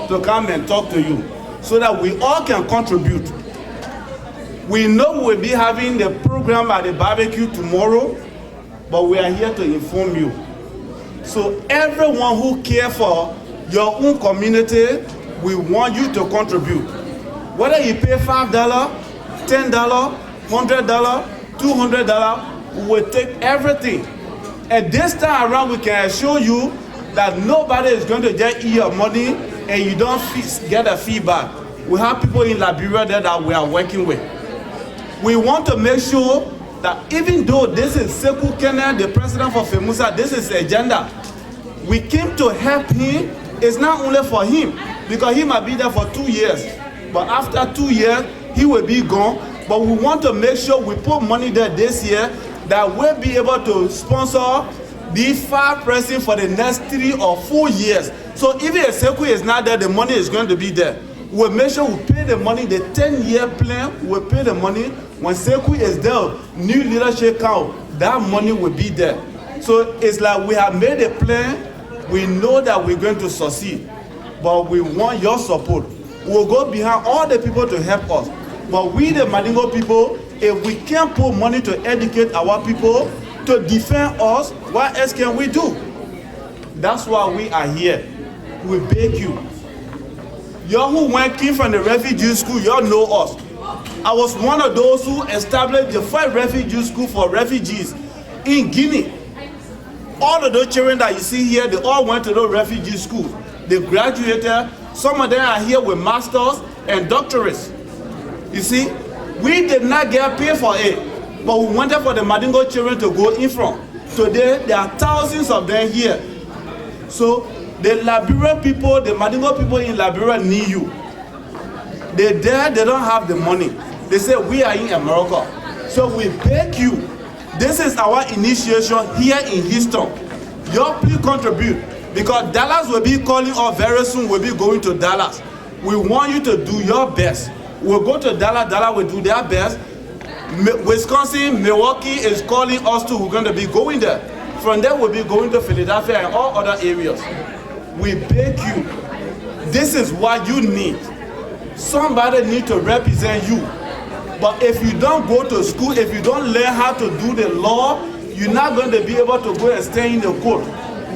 to come and talk to you so that we all can contribute. We know we'll be having the program at the barbecue tomorrow, but we are here to inform you. So everyone who cares for your own community, we want you to contribute. Whether you pay $5, $10, $100, $200, we will take everything. And this time around, we can assure you that nobody is going to just eat your money and you don't get a feedback. We have people in Liberia there that we are working with. We want to make sure that even though this is Sekou Kene, the president for FEMUSA, this is the agenda. We came to help him. It's not only for him, because he might be there for 2 years. But after 2 years, he will be gone. But we want to make sure we put money there this year that we'll be able to sponsor the 5 presidents for the next 3 or 4 years. So even if Sekou is not there, the money is going to be there. We'll make sure we pay the money, the 10-year plan, we'll pay the money. When Sekou is there, new leadership count, that money will be there. So it's like we have made a plan. We know that we're going to succeed, but we want your support. We'll go behind all the people to help us. But we, the Mandingo people, if we can't put money to educate our people, to defend us, what else can we do? That's why we are here. We beg you. Y'all who came from the refugee school, y'all know us. I was one of those who established the first refugee school for refugees in Guinea. All of those children that you see here, they all went to those refugee schools. They graduated. Some of them are here with masters and doctorates. You see, we did not get paid for it, but we wanted for the Mandingo children to go in from. Today, there are thousands of them here. So the Liberian people, the Mandingo people in Liberia need you. They're there, they don't have the money. They say, we are in America. So we beg you, this is our initiation here in Houston. Y'all please contribute, because Dallas will be calling us very soon. We'll be going to Dallas. We want you to do your best. We'll go to Dallas, Dallas will do their best. Wisconsin, Milwaukee is calling us too. We're going to be going there. From there, we'll be going to Philadelphia and all other areas. We beg you, this is what you need. Somebody needs to represent you. But if you don't go to school, if you don't learn how to do the law, you're not going to be able to go and stay in the court.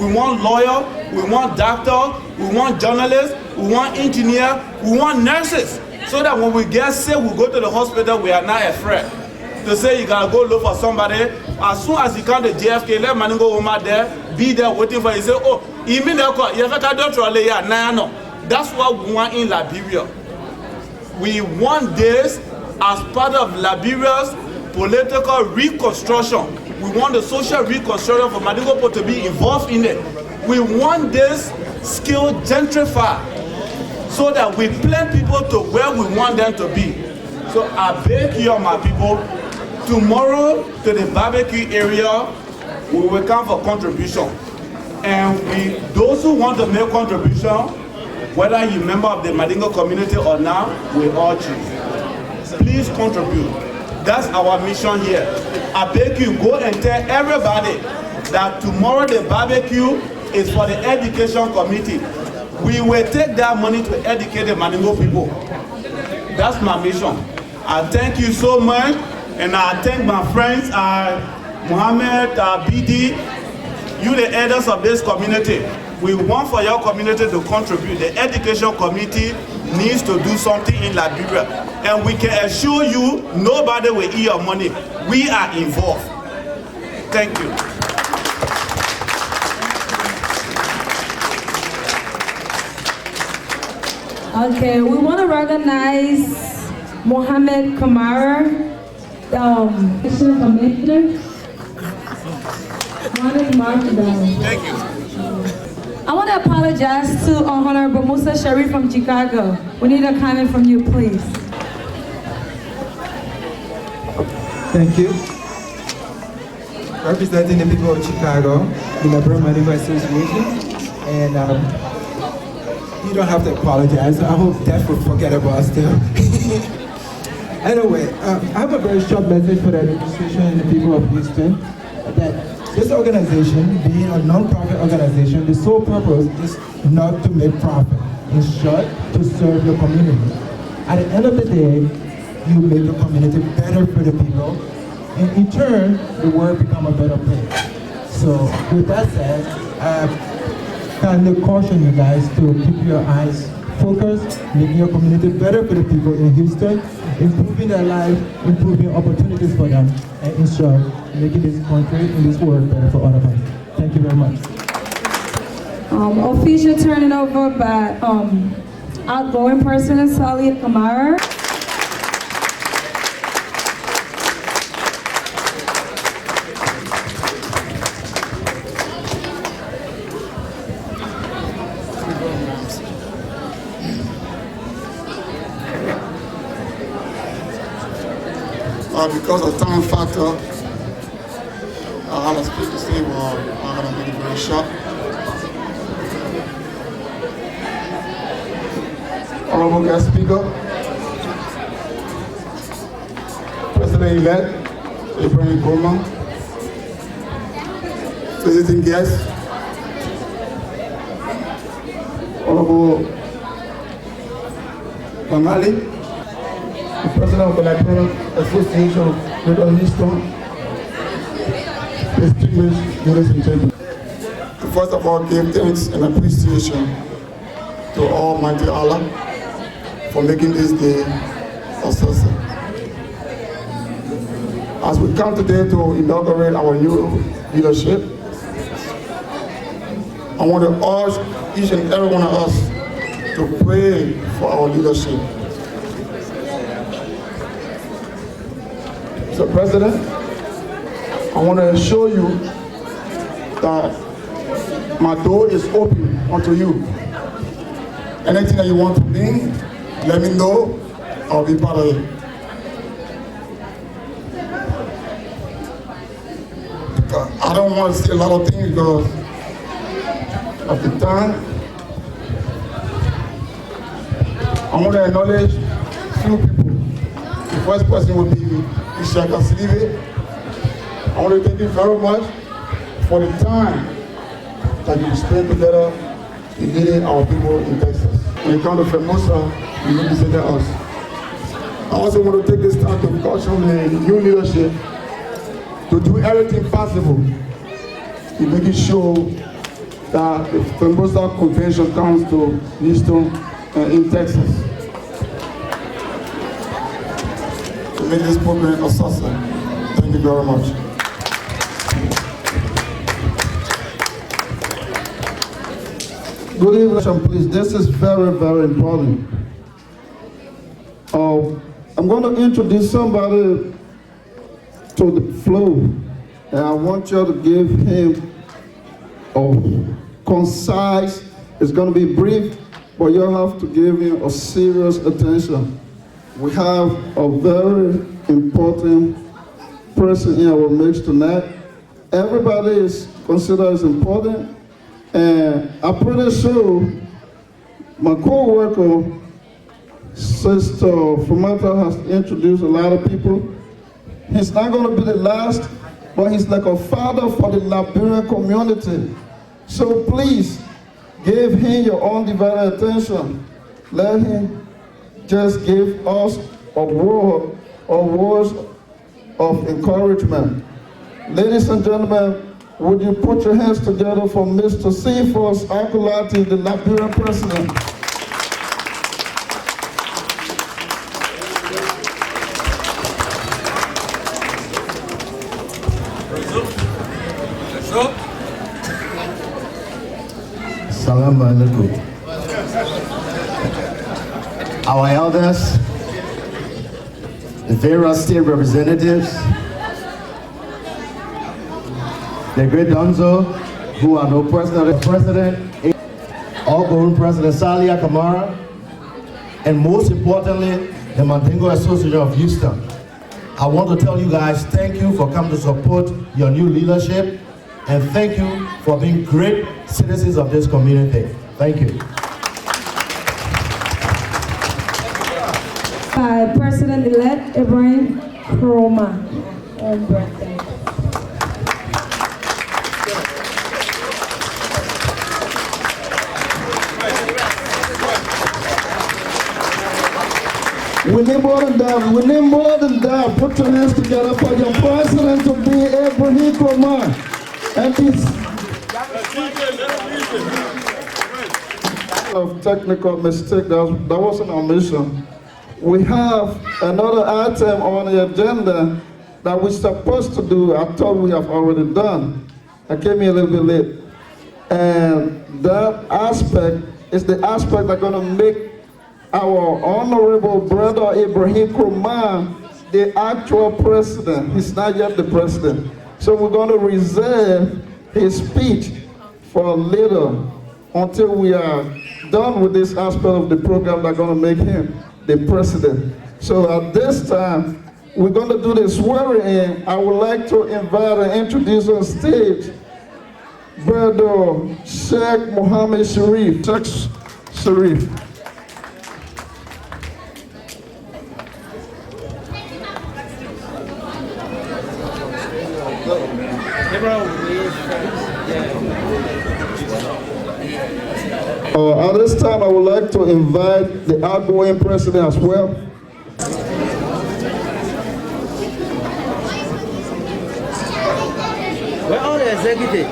We want lawyers, we want doctors, we want journalists, we want engineers, we want nurses. So that when we get sick, we go to the hospital, we are not afraid. To say you gotta go look for somebody, as soon as you come to JFK, let Mandingo over there, be there waiting for you. Say, oh, you mean that's what we want in Liberia. We want this as part of Liberia's political reconstruction. We want the social reconstruction for Mandingo people to be involved in it. We want this skill gentrified so that we plan people to where we want them to be. So I beg you, my people, tomorrow to the barbecue area, we will come for contribution. And those who want to make contribution, whether you're a member of the Mandingo community or not, we urge you. Please contribute. That's our mission here. I beg you, go and tell everybody that tomorrow the barbecue is for the education committee. We will take that money to educate the Mandingo people. That's my mission. I thank you so much, and I thank my friends, Mohammed, BD, you the elders of this community. We want for your community to contribute. The education committee needs to do something in Liberia. And we can assure you, nobody will eat your money. We are involved. Thank you. Okay, we want to recognize Mohammed Kamara, Commissioner. Thank you. I want to apologize to Honorable Musa Sharif from Chicago. We need a comment from you, please. Thank you. Representing the people of Chicago, the Liberia Mandingo Association, and you don't have to apologize. I hope Death will forget about us too. Anyway, I have a very short message for the administration and the people of Houston, that this organization, being a non-profit organization, the sole purpose is not to make profit. In short, to serve your community. At the end of the day, you make the community better for the people, and in turn, the world become a better place. So with that said, I kindly caution you guys to keep your eyes focused, making your community better for the people in Houston, improving their life, improving opportunities for them, and in short, making this country and this world better for all of us. Thank you very much. Official turning over by outgoing President Salih Kamara. Because of time factor, I have a speech to say, but I'm going to make it very short. Honorable guest speaker, President-elect Abraham Coleman, visiting guests, Honorable Bangali, the President of the Liberian Association of Greater Houston, distinguished ladies and gentlemen. First of all, give thanks and appreciation to Almighty Allah for making this day a success. As we come today to inaugurate our new leadership, I want to urge each and every one of us to pray for our leadership. Mr. President, I want to assure you that my door is open unto you. Anything that you want to bring, let me know. I'll be part of it. Because I don't want to say a lot of things because of the time. I want to acknowledge few people. The first person will be Ishaka Silive. I want to thank you very much for the time that you spent together in leading our people in Texas. When you come to Formosa, you need to say that us. I also want to take this time to caution the new leadership to do everything possible in making sure that the Formosa Convention comes to Houston in Texas. To make this program a success. Thank you very much. Good evening, please. This is very, very important. I'm going to introduce somebody to the floor, and I want you to give him a concise. It's going to be brief, but you'll have to give him a serious attention. We have a very important person in our midst tonight. Everybody is considered as important. And I'm pretty sure my co-worker, Sister Fumata, has introduced a lot of people. He's not going to be the last, but he's like a father for the Liberian community. So please, give him your undivided attention. Let him just give us a word or words of encouragement. Ladies and gentlemen, would you put your hands together for Mr. Cephas Akulati, the Liberian president? Salam alaikum. Our elders, the various state representatives, the great Donzo, who are no president, outgoing President Salih Kamara, and most importantly, the Mandingo Association of Houston. I want to tell you guys, thank you for coming to support your new leadership, and thank you for being great citizens of this community. Thank you. By President-elect Abraham Kroma on birthday. We need more than that. We need more than that. Put your hands together for your president to be Ibrahim Kumar. And this of technical mistake, that wasn't our mission. We have another item on the agenda that we're supposed to do. I thought we have already done. I came here a little bit late. And that aspect is the aspect that's going to make our honorable brother Ibrahim Kumar the actual president. He's not yet the president. So we're going to reserve his speech for later until we are done with this aspect of the program that's going to make him the president. So at this time, we're going to do the swearing in. I would like to invite and introduce on stage Brother Sheikh Mohammed Sharif. Sheikh Sharif. At this time, I would like to invite the outgoing president as well. Where are the executives?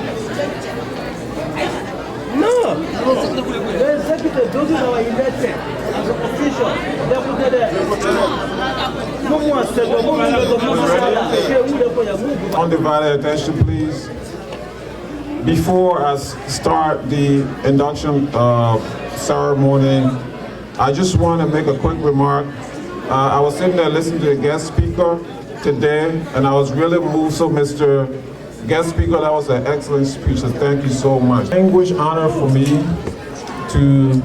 No! The executives, those who are elected as official, they put there. No more said, Undivided attention, please. Before I start the induction ceremony, I just want to make a quick remark. I was sitting there listening to the guest speaker today, and I was really moved. So, Mr. Guest Speaker, that was an excellent speech, so thank you so much. Distinguished honor for me to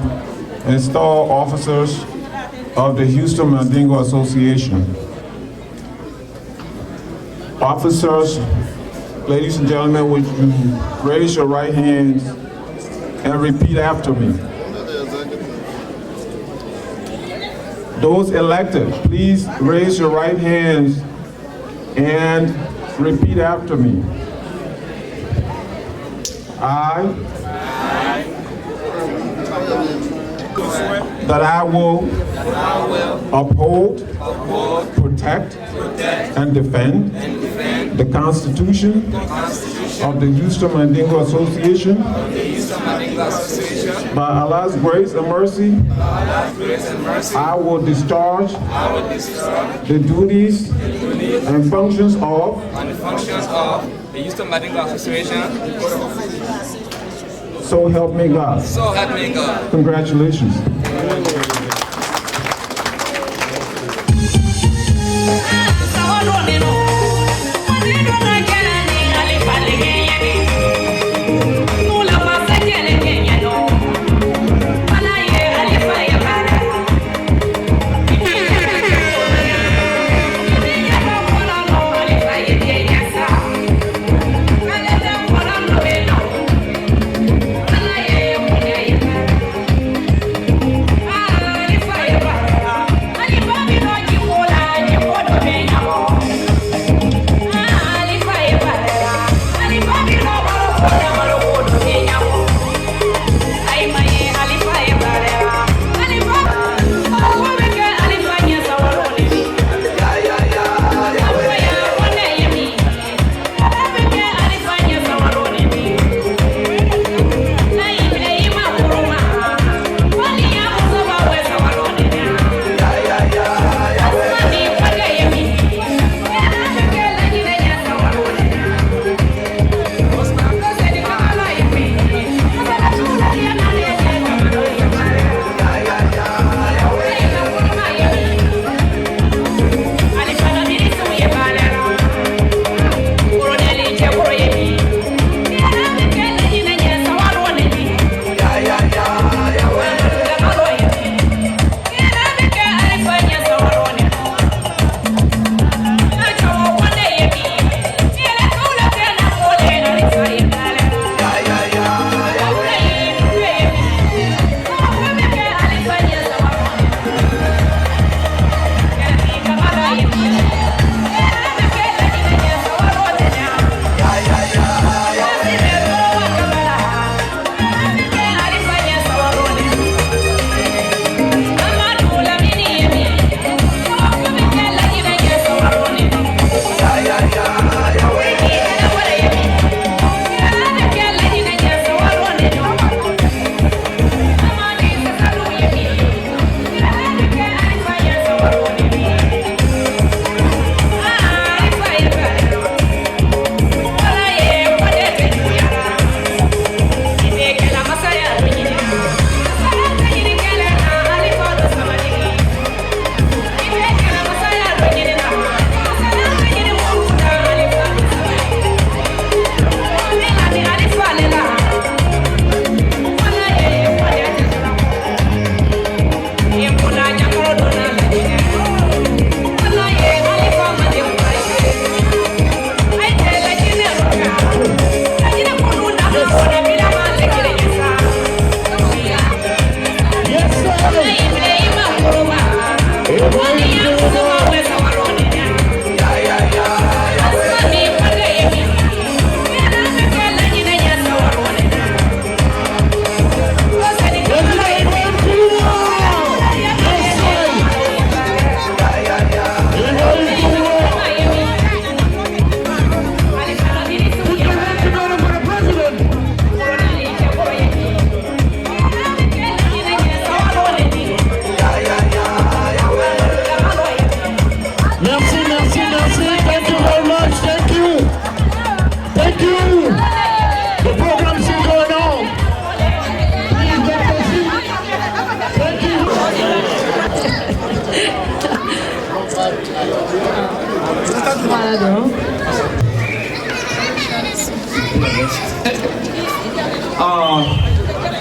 install officers of the Houston Mandingo Association. Officers, ladies and gentlemen, would you raise your right hands and repeat after me. Those elected, please raise your right hands and repeat after me. That I will uphold, protect, and defend the Constitution of the Houston Mandingo Association by Allah's grace and mercy. I will discharge the duties and functions of the Houston Mandingo Association. So help me God. So help me God. Congratulations. Ah!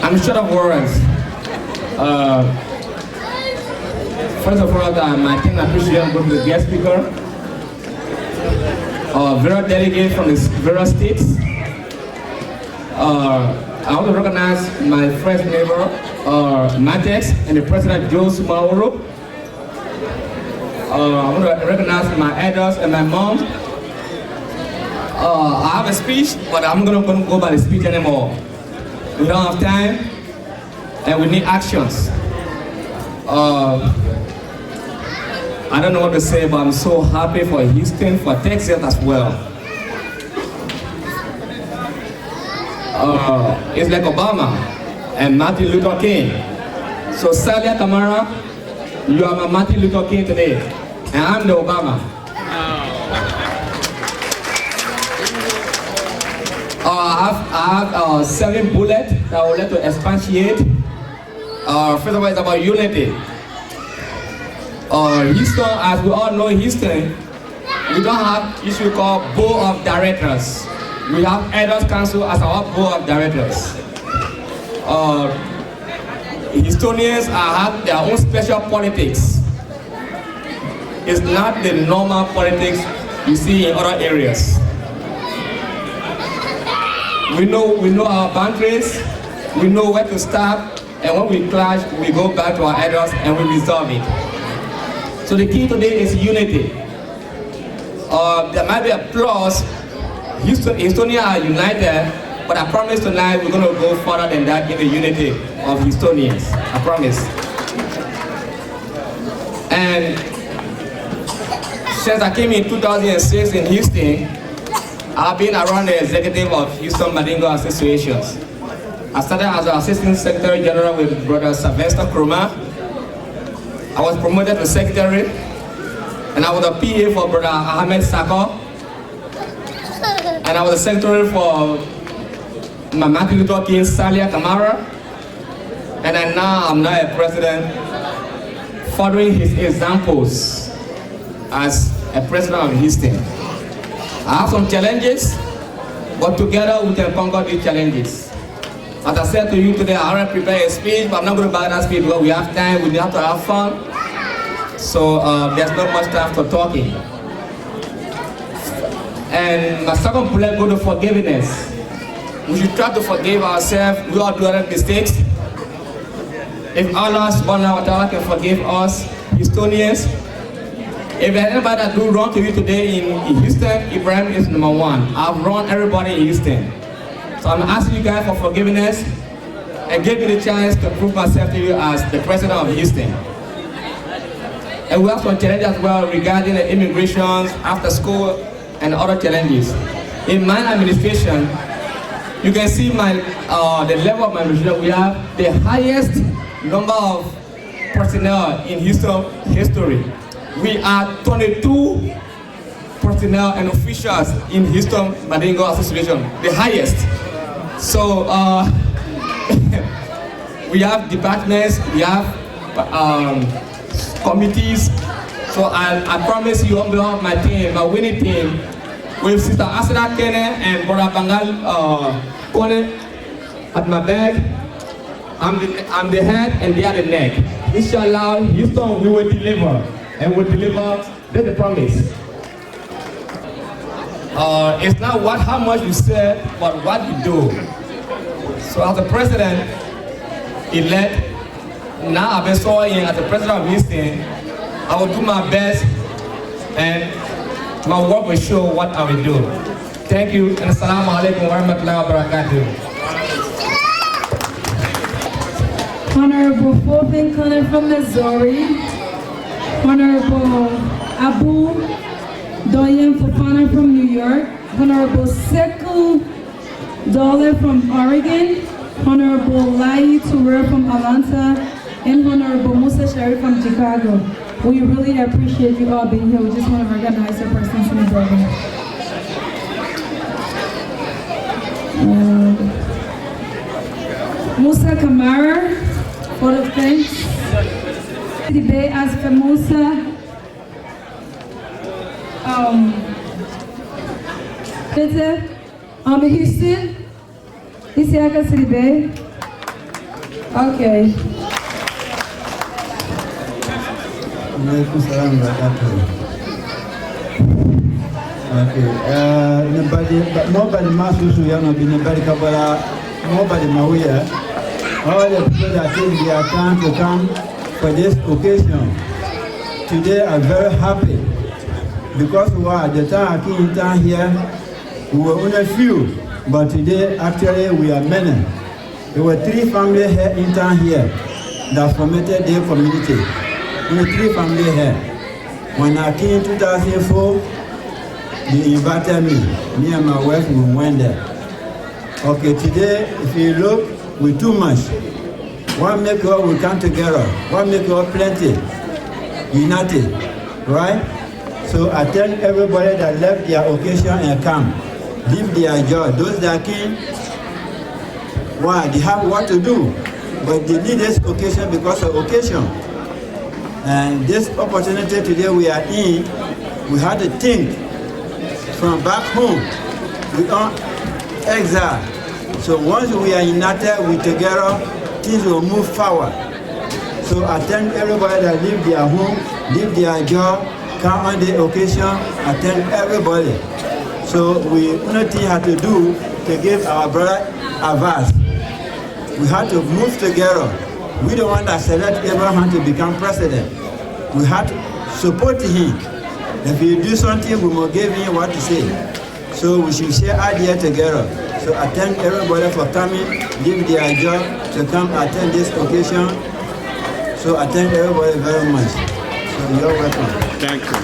I'm short of words. First of all, my team appreciation goes to the guest speaker, various delegates from the various states. I want to recognize my first neighbor, Matex, and the president, Joe Sumaoro. I want to recognize my elders and my mom. I have a speech, but I'm not going to go by the speech anymore. We don't have time, and we need actions. I don't know what to say, but I'm so happy for Houston, for Texas as well. It's like Obama and Martin Luther King. So Salia Kamara, you are my Martin Luther King today, and I'm the Obama. I have 7 bullets that I would like to expatiate. First of all, it's about unity. Houston, as we all know, Houston, we don't have issue called board of directors. We have elders council as our board of directors. Houstonians have their own special politics. It's not the normal politics you see in other areas. We know our boundaries, we know where to start, and when we clash, we go back to our elders and we resolve it. So the key today is unity. There might be a plus. Houstonians are united, but I promise tonight we're going to go further than that in the unity of Houstonians. I promise. And since I came in 2006 in Houston, I've been around the executive of Houston Mandingo Associations. I started as an Assistant Secretary General with Brother Sylvester Krumah. I was promoted to Secretary, and I was a PA for Brother Ahmed Sako. And I was a Secretary for Martin Luther King, Salia Kamara. And then now I'm now a President, following his examples as a President of Houston. I have some challenges, but together we can conquer these challenges. As I said to you today, I already prepared a speech, but I'm not going to buy that speech because we have time, we have to have fun. So there's not much time for talking. And my second bullet goes to forgiveness. We should try to forgive ourselves. We all do other mistakes. If Allah subhanahu wa ta'ala can forgive us, Houstonians, if there's anybody that do wrong to you today in Houston, Ibrahim is number 1. I've wronged everybody in Houston. So I'm asking you guys for forgiveness and give me the chance to prove myself to you as the president of Houston. And we have some challenges as well regarding the immigrations, after school, and other challenges. In my administration, you can see the level of my administration. We have the highest number of personnel in Houston history. We are 22 personnel and officials in Houston Mandingo Association, the highest. So we have departments, we have committees. So I promise you on behalf of my team, my winning team, with Sister Asada Kene and Brother Bangal Kone at my back, I'm the head and they are the neck. Inshallah, Houston, we will deliver. And we'll deliver, that's the promise. It's not how much you say, but what you do. So as the president-elect, now I've been sworn in as the president of Houston, I will do my best and my work will show what I will do. Thank you, and assalamu alaikum wa rahmatullahi wa barakatuh. Honorable Fulton Connor from Missouri, Honorable Abu Doyen Fofana from New York, Honorable Sekou Dole from Oregon, Honorable Lai Toure from Atlanta, and Honorable Musa Sharif from Chicago. We really appreciate you all being here. We just want to recognize your presence in the building. Musa Kamara, vote of thanks. Today as Famusa Houston, Isiaka Siribe. Okay. Okay. Nobody must to Yana be nobody Kabbalah, nobody Mawia. All the people that take their time to come for this occasion today are very happy because why? The time I came in town here, we were only a few, but today actually we are many. There were 3 families here in town here that formed their community. Only 3 families here. When I came in 2004, they invited me and my wife, we went there. Okay, today, if you look, we're too much. One make all we come together. One make all plenty. United, right? So I tell everybody that left their occasion and come. Live their joy. Those that came, why? They have what to do. But they need this occasion because of occasion. And this opportunity today we are in, we had to think from back home. We are exile. So once we are united, we together, things will move forward. So I thank everybody that leave their home, leave their job, come on the occasion. I thank everybody. So we only thing have to do to give our brother advice. We have to move together. We don't want to select Abraham to become president. We have to support him. If he do something, we will give him what to say. So we should share ideas together. So I thank everybody for coming, leave their job to come attend this occasion. So I thank everybody very much. So you're welcome. Thank you.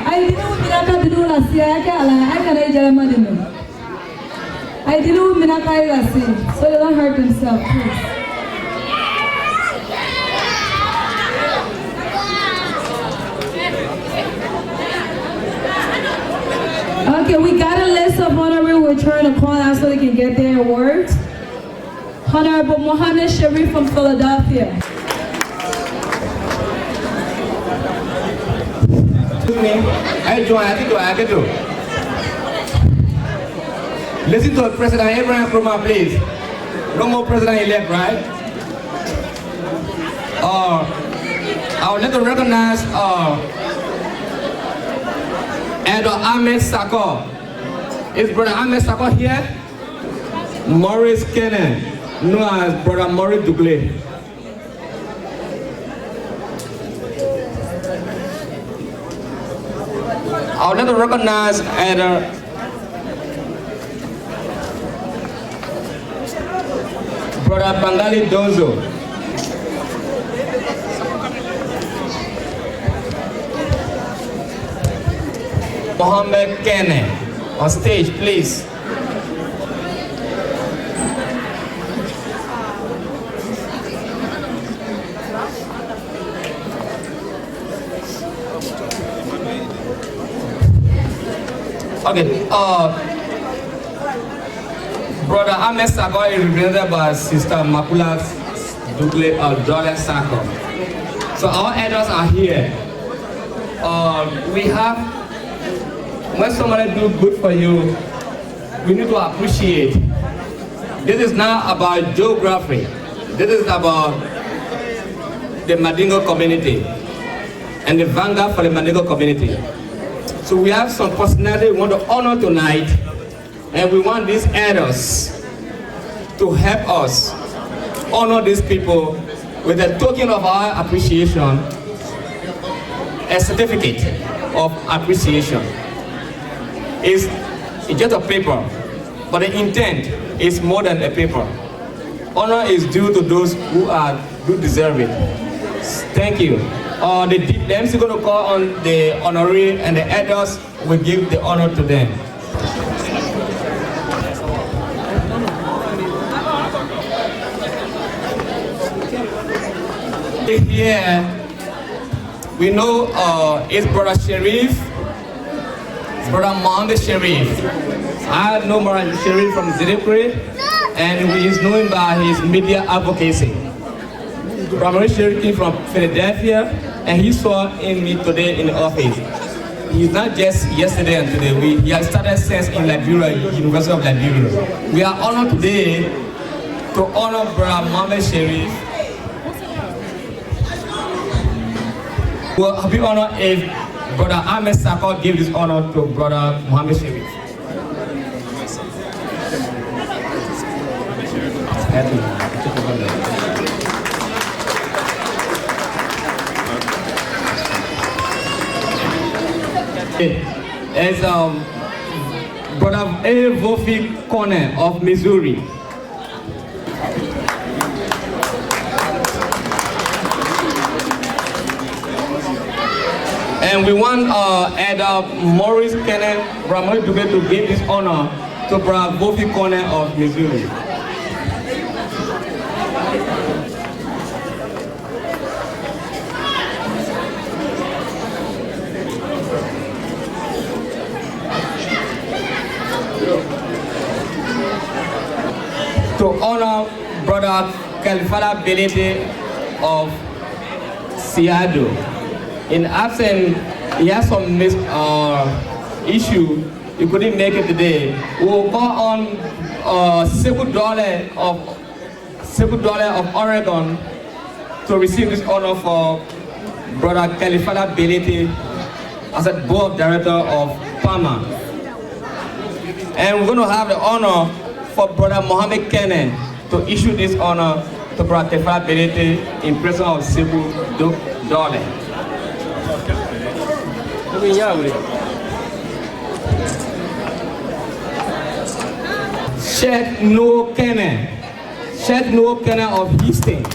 I didn't minaka bidu la siaka ala akara ijala I didn't minaka la si, so they don't hurt themselves, please. Okay, we got a list of honorary we're trying to call out so they can get their awards. Honorable Mohammed Sharif from Philadelphia. Listen to President Abraham Nkrumah, please. No more president-elect, right? I would like to recognize Elder Ahmed Sakor. Is Brother Ahmed Sakor here? Maurice Kennan, known as Brother Maurice Dugley. I would like to recognize Elder Brother Bangali Dozo. Mohammed Kene, on stage, please. Okay, Brother Ahmed Sakor is represented by Sister Makula Dugle of Jordan Sakor. So our elders are here. We have, when somebody do good for you, we need to appreciate. This is not about geography. This is about the Mandingo community and the vanguard for the Mandingo community. So we have some personality we want to honor tonight, and we want these elders to help us honor these people with a token of our appreciation, a certificate of appreciation. It's just a paper, but the intent is more than a paper. Honor is due to those who deserve it. Thank you. The MC is going to call on the honoree, and the elders will give the honor to them. Here, we know it's Brother Sharif, Brother Mohammed Sharif. I know Brother Sharif from Zidikri, and he is known by his media advocacy. Brother Sharif came from Philadelphia, and he saw in me today in the office. he's not just yesterday and today. He has started since in Liberia, University of Liberia. We are honored today to honor Brother Mohammed Sharif. We'll be honored if Brother Ahmed Sakor give this honor to Brother Mohammed Sharif. As Brother A. Vofi Corner of Missouri. And we want Elder Maurice Kenneth Ramon to give this honor to Brother Vofi Corner of Missouri. To honor Brother Kalifala Belete of Seattle. In absence, he has some issue. He couldn't make it today. We will call on Sekou Dole of Oregon to receive this honor for Brother Kalifala Belete as a board director of PAMA. And we're going to have the honor for Brother Mohammed Kenen to issue this honor to Brother Kalifala Belete in presence of Sekou Dole. Sheikh Noah Kenen of Houston.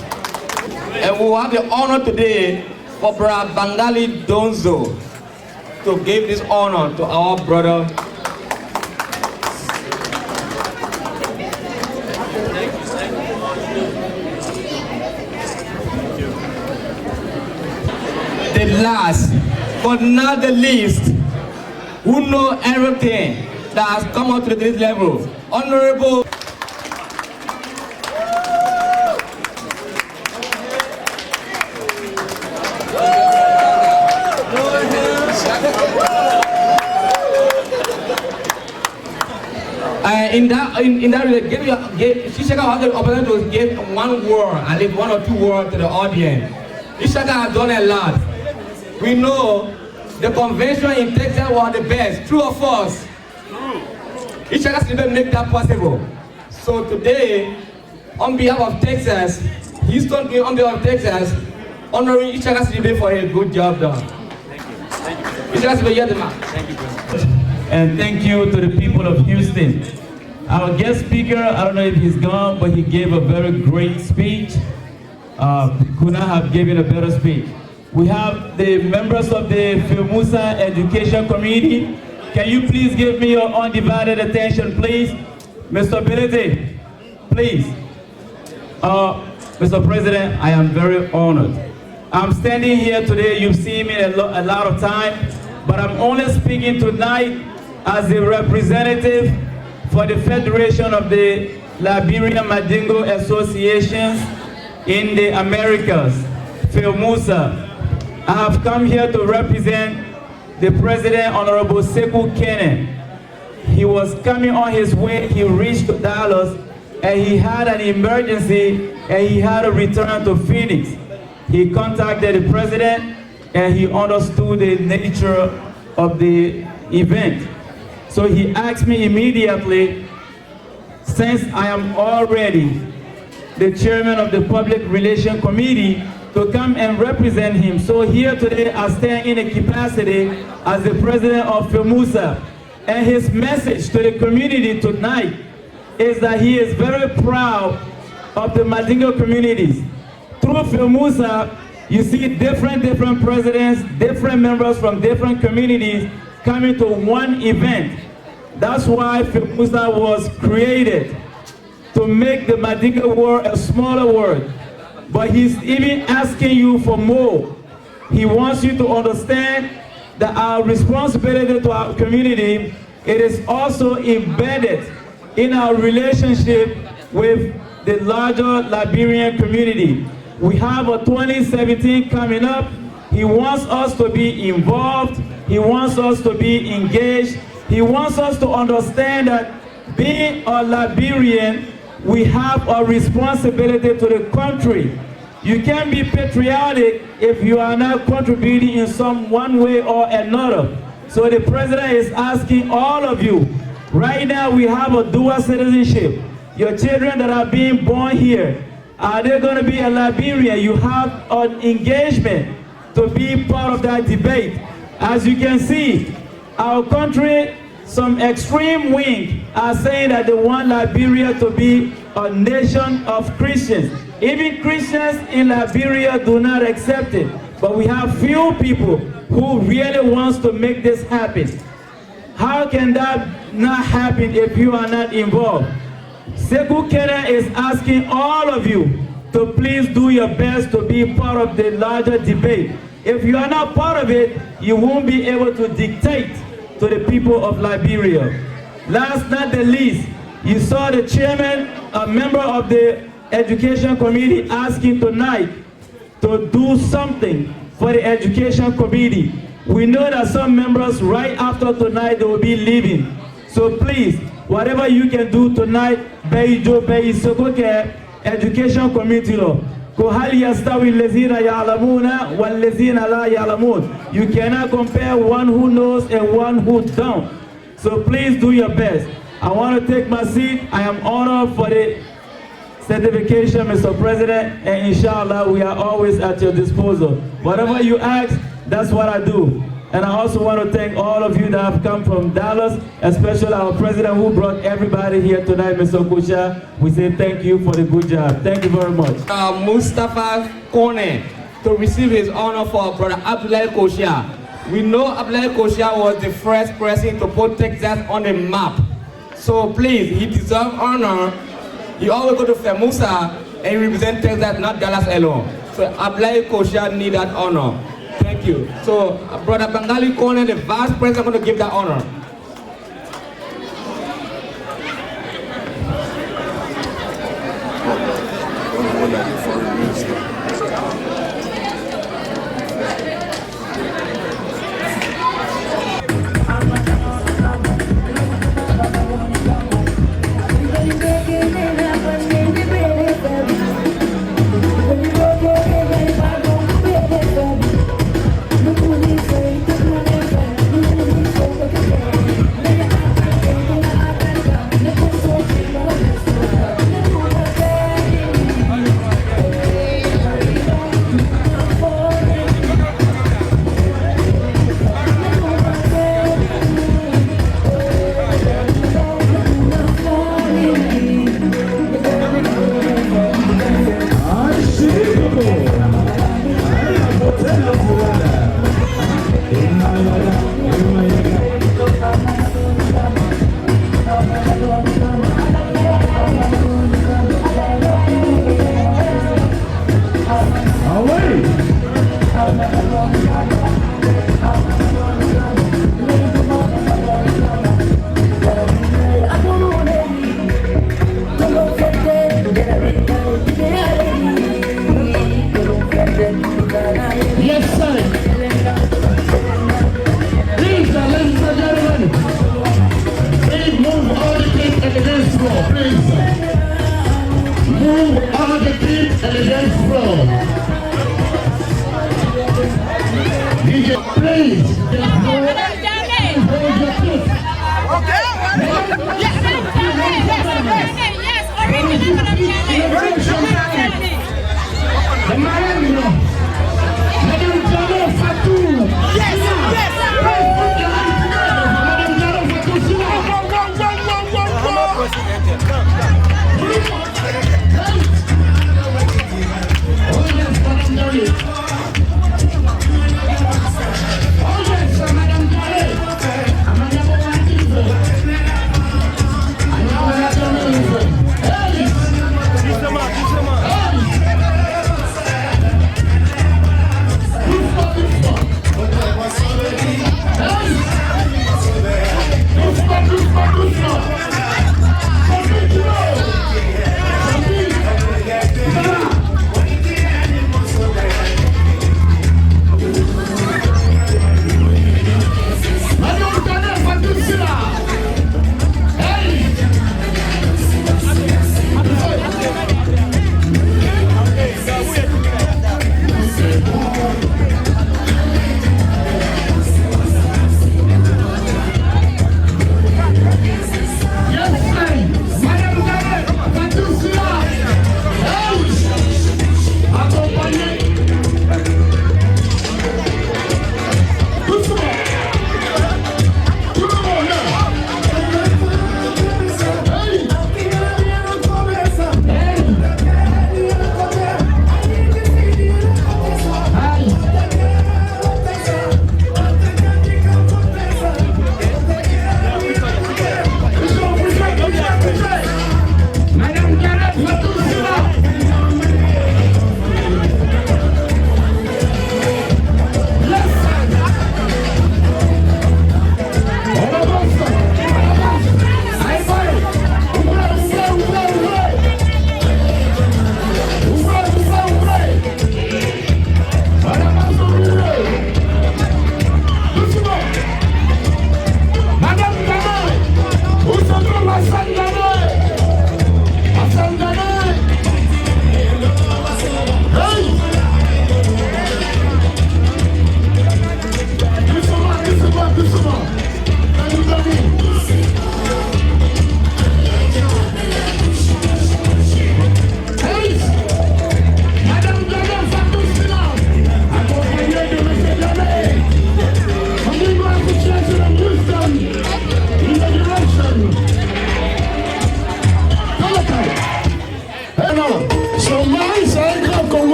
And we have the honor today for Brother Bangali Donzo to give this honor to our brother. The last, but not the least, who know everything that has come up to this level, Honorable in that Ishaka has the opportunity to give one word, at least one or two words to the audience. Ishaka has done a lot. We know the convention in Texas was the best. True or false? True. Ishaka didn't make that possible. So today, on behalf of Texas, Houston, on behalf of Texas, honoring Ishaka Sibe for a good job done. Thank you. Thank you. Ishaka Sibe, thank you, President. And thank you to the people of Houston. Our guest speaker, I don't know if he's gone, but he gave a very great speech. Could not have given a better speech. We have the members of the FEMUSA Education Committee. Can you please give me your undivided attention, please? Mr. Belete, please. Mr. President, I am very honored. I'm standing here today, you've seen me a lot of time, but I'm only speaking tonight as a representative for the Federation of the Liberian Mandingo Associations in the Americas, FEMUSA. I have come here to represent the President, Honorable Sekou Kenen. He was coming on his way, he reached Dallas, and he had an emergency, and he had to return to Phoenix. He contacted the President, and he understood the nature of the event. So he asked me immediately, since I am already the chairman of the Public Relations Committee, to come and represent him. So here today I stand in a capacity as the president of FEMUSA. And his message to the community tonight is that he is very proud of the Mandingo communities. Through FEMUSA, you see different presidents, different members from different communities coming to one event. That's why FEMUSA was created, to make the Mandingo world a smaller world. But he's even asking you for more. He wants you to understand that our responsibility to our community, it is also embedded in our relationship with the larger Liberian community. We have a 2017 coming up. He wants us to be involved He wants us to be engaged. He wants us to understand that being a Liberian, we have a responsibility to the country. You can't be patriotic if you are not contributing in some one way or another. So the president is asking all of you, right now we have a dual citizenship. Your children that are being born here, are they going to be a Liberian? You have an engagement to be part of that debate. As you can see, our country, some extreme wing are saying that they want Liberia to be a nation of Christians. Even Christians in Liberia do not accept it. But we have few people who really wants to make this happen. How can that not happen if you are not involved? Sekou Kenya is asking all of you to please do your best to be part of the larger debate. If you are not part of it, you won't be able to dictate to the people of Liberia. Last not the least, you saw the chairman, a member of the education committee, asking tonight to do something for the education committee. We know that some members right after tonight they will be leaving. So please, whatever you can do tonight, Beijo Bei Sokoke Education Committee law. You cannot compare one who knows and one who don't. So please do your best. I want to take my seat. I am honored for the certification, Mr. President, and inshallah, we are always at your disposal. Whatever you ask, that's what I do. And I also want to thank all of you that have come from Dallas, especially our president who brought everybody here tonight, Mr. Kusha. We say thank you for the good job. Thank you very much. Mustafa Kone to receive his honor for Brother Abdullahi Koshia. We know Abdullahi Koshia was the first person to put Texas on the map. So please, he deserves honor. He always go to Femusa and he represents Texas, not Dallas alone. So Abdullahi Koshia need that honor. Thank you. So Brother Bengali Kone, the vice president, going to give that honor.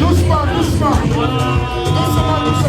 Doucement, doucement. Doucement, doucement.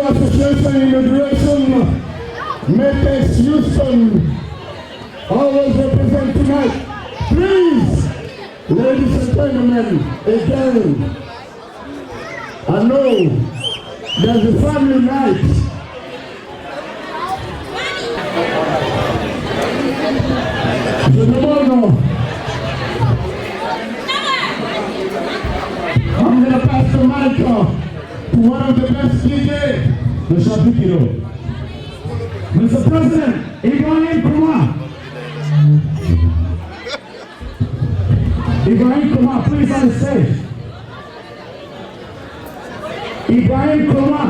Association Immigration, Matex Houston, always represent tonight. Please, ladies and gentlemen, again, I know there's a family night. I'm going to pass the mic to one of the best DJs, the Shapikiro. Mr. President, Ibrahim Kumar. Ibrahim Kumar, please on the stage. Ibrahim Kumar.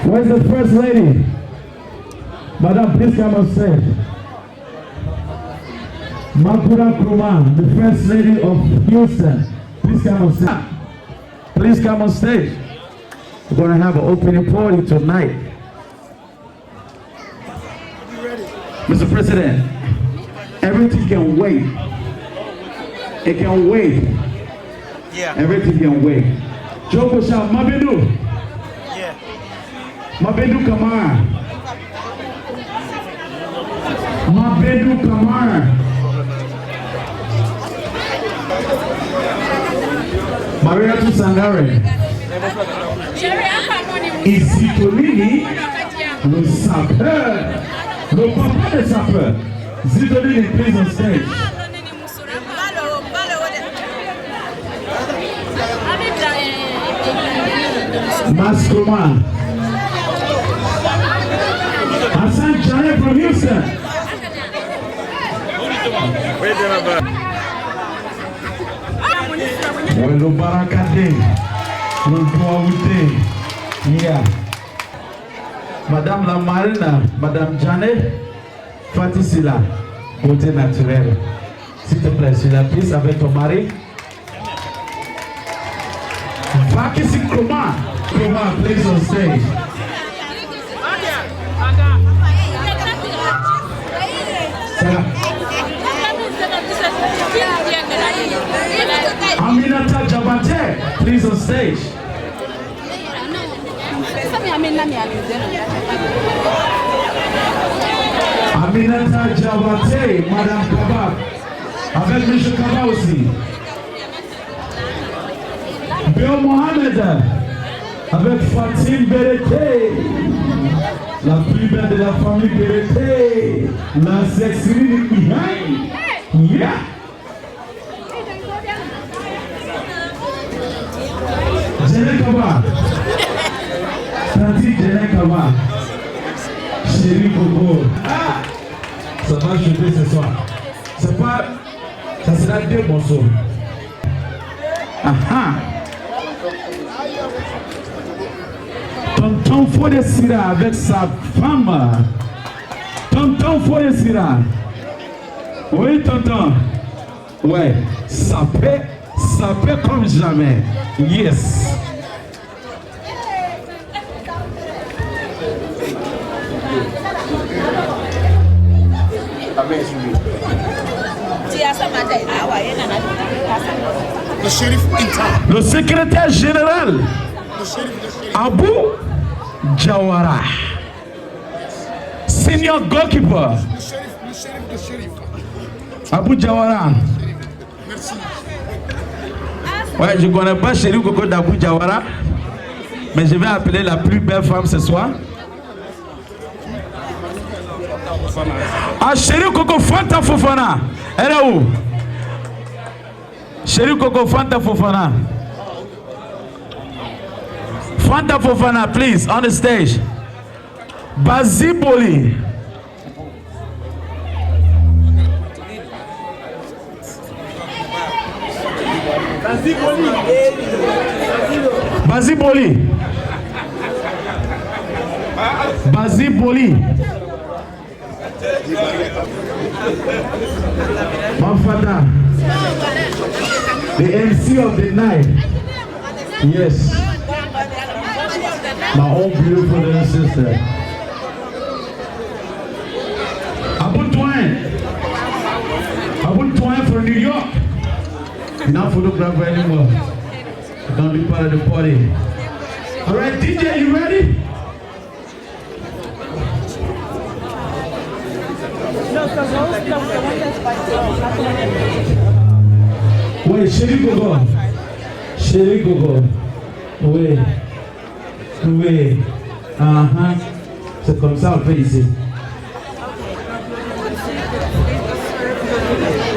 Where's the first lady? Madam, please come on stage. Makura Kruma, the first lady of Houston. Please come on stage. Please come on stage. We're going to have an opening party tonight. Mr. President, everything can wait. It can wait. Yeah. Everything can wait. Joko Shah, Mabedu. Mabedu Kamara. Mabedu Kamara. Maria Sangare. Zitolini, le sapeur, le papa des sapeurs. Zitolini, please on stage. Mascoma. Hassan Chane from Houston. Welo Barakade. Yeah. Madame la Marina, Madame Janet Fatisila, beauté naturelle. S'il te plaît, sur la piste avec ton mari. Vakisi Kroma, Kroma, please on stage. Aminata Jabate, please on stage. Aminata Jabate, Madame Kaba, avec M. Kaba aussi. Béo Mohamed, avec Fatim Berete, la plus belle de la famille Berete, la sexuelle behind. Yeah. Jene Kaba, Tanti Jene Kaba, Chérie Coco. Ah, ça va chuter ce soir. C'est pas, ça sera 2 morceaux. Aha. Tonton Fodesira avec sa femme. Tonton Fodesira. Oui, tonton. Ouais, ça peut comme jamais. Yes. Le secrétaire général Abu Jawara, senior goalkeeper. Abu Jawara. Ouais, je ne connais pas Chéri Coco d'Abu Jawara, mais je vais appeler la plus belle femme ce soir. Ah, Chéri Coco Fanta Fofana. Elle est où? Chéri Coco Fanta Fofana. Fanta Fofana, please, on the stage. Baziboli. Baziboli. Baziboli. Mafada. The MC of the night. Yes. My own beautiful little sister. You're not photographer anymore. You don't be part of the party. All right, DJ, you ready? Wait, chérie Gogo. Chérie Gogo. Oui. Oui. C'est comme ça on fait ici.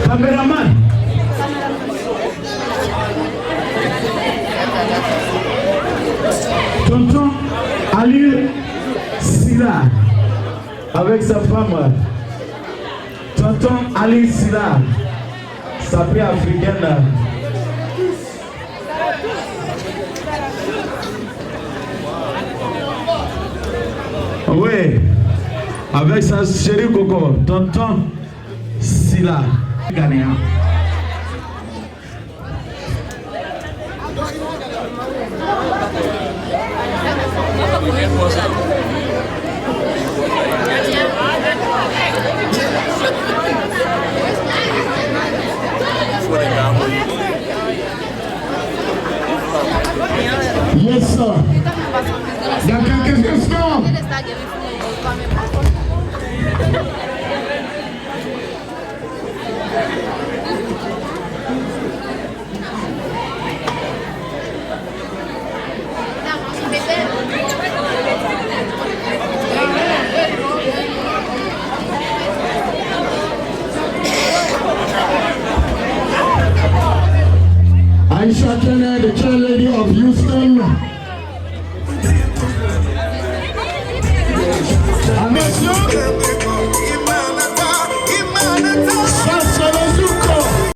Caméraman. Tonton Ali Silla avec sa femme. Tonton Ali Silla, sa paix africaine. Oui, avec sa chérie Coco, Tonton Silla, Ghanéen. Yes, sir. Dans quelques instants. Aisha Turner, the chair lady of Houston.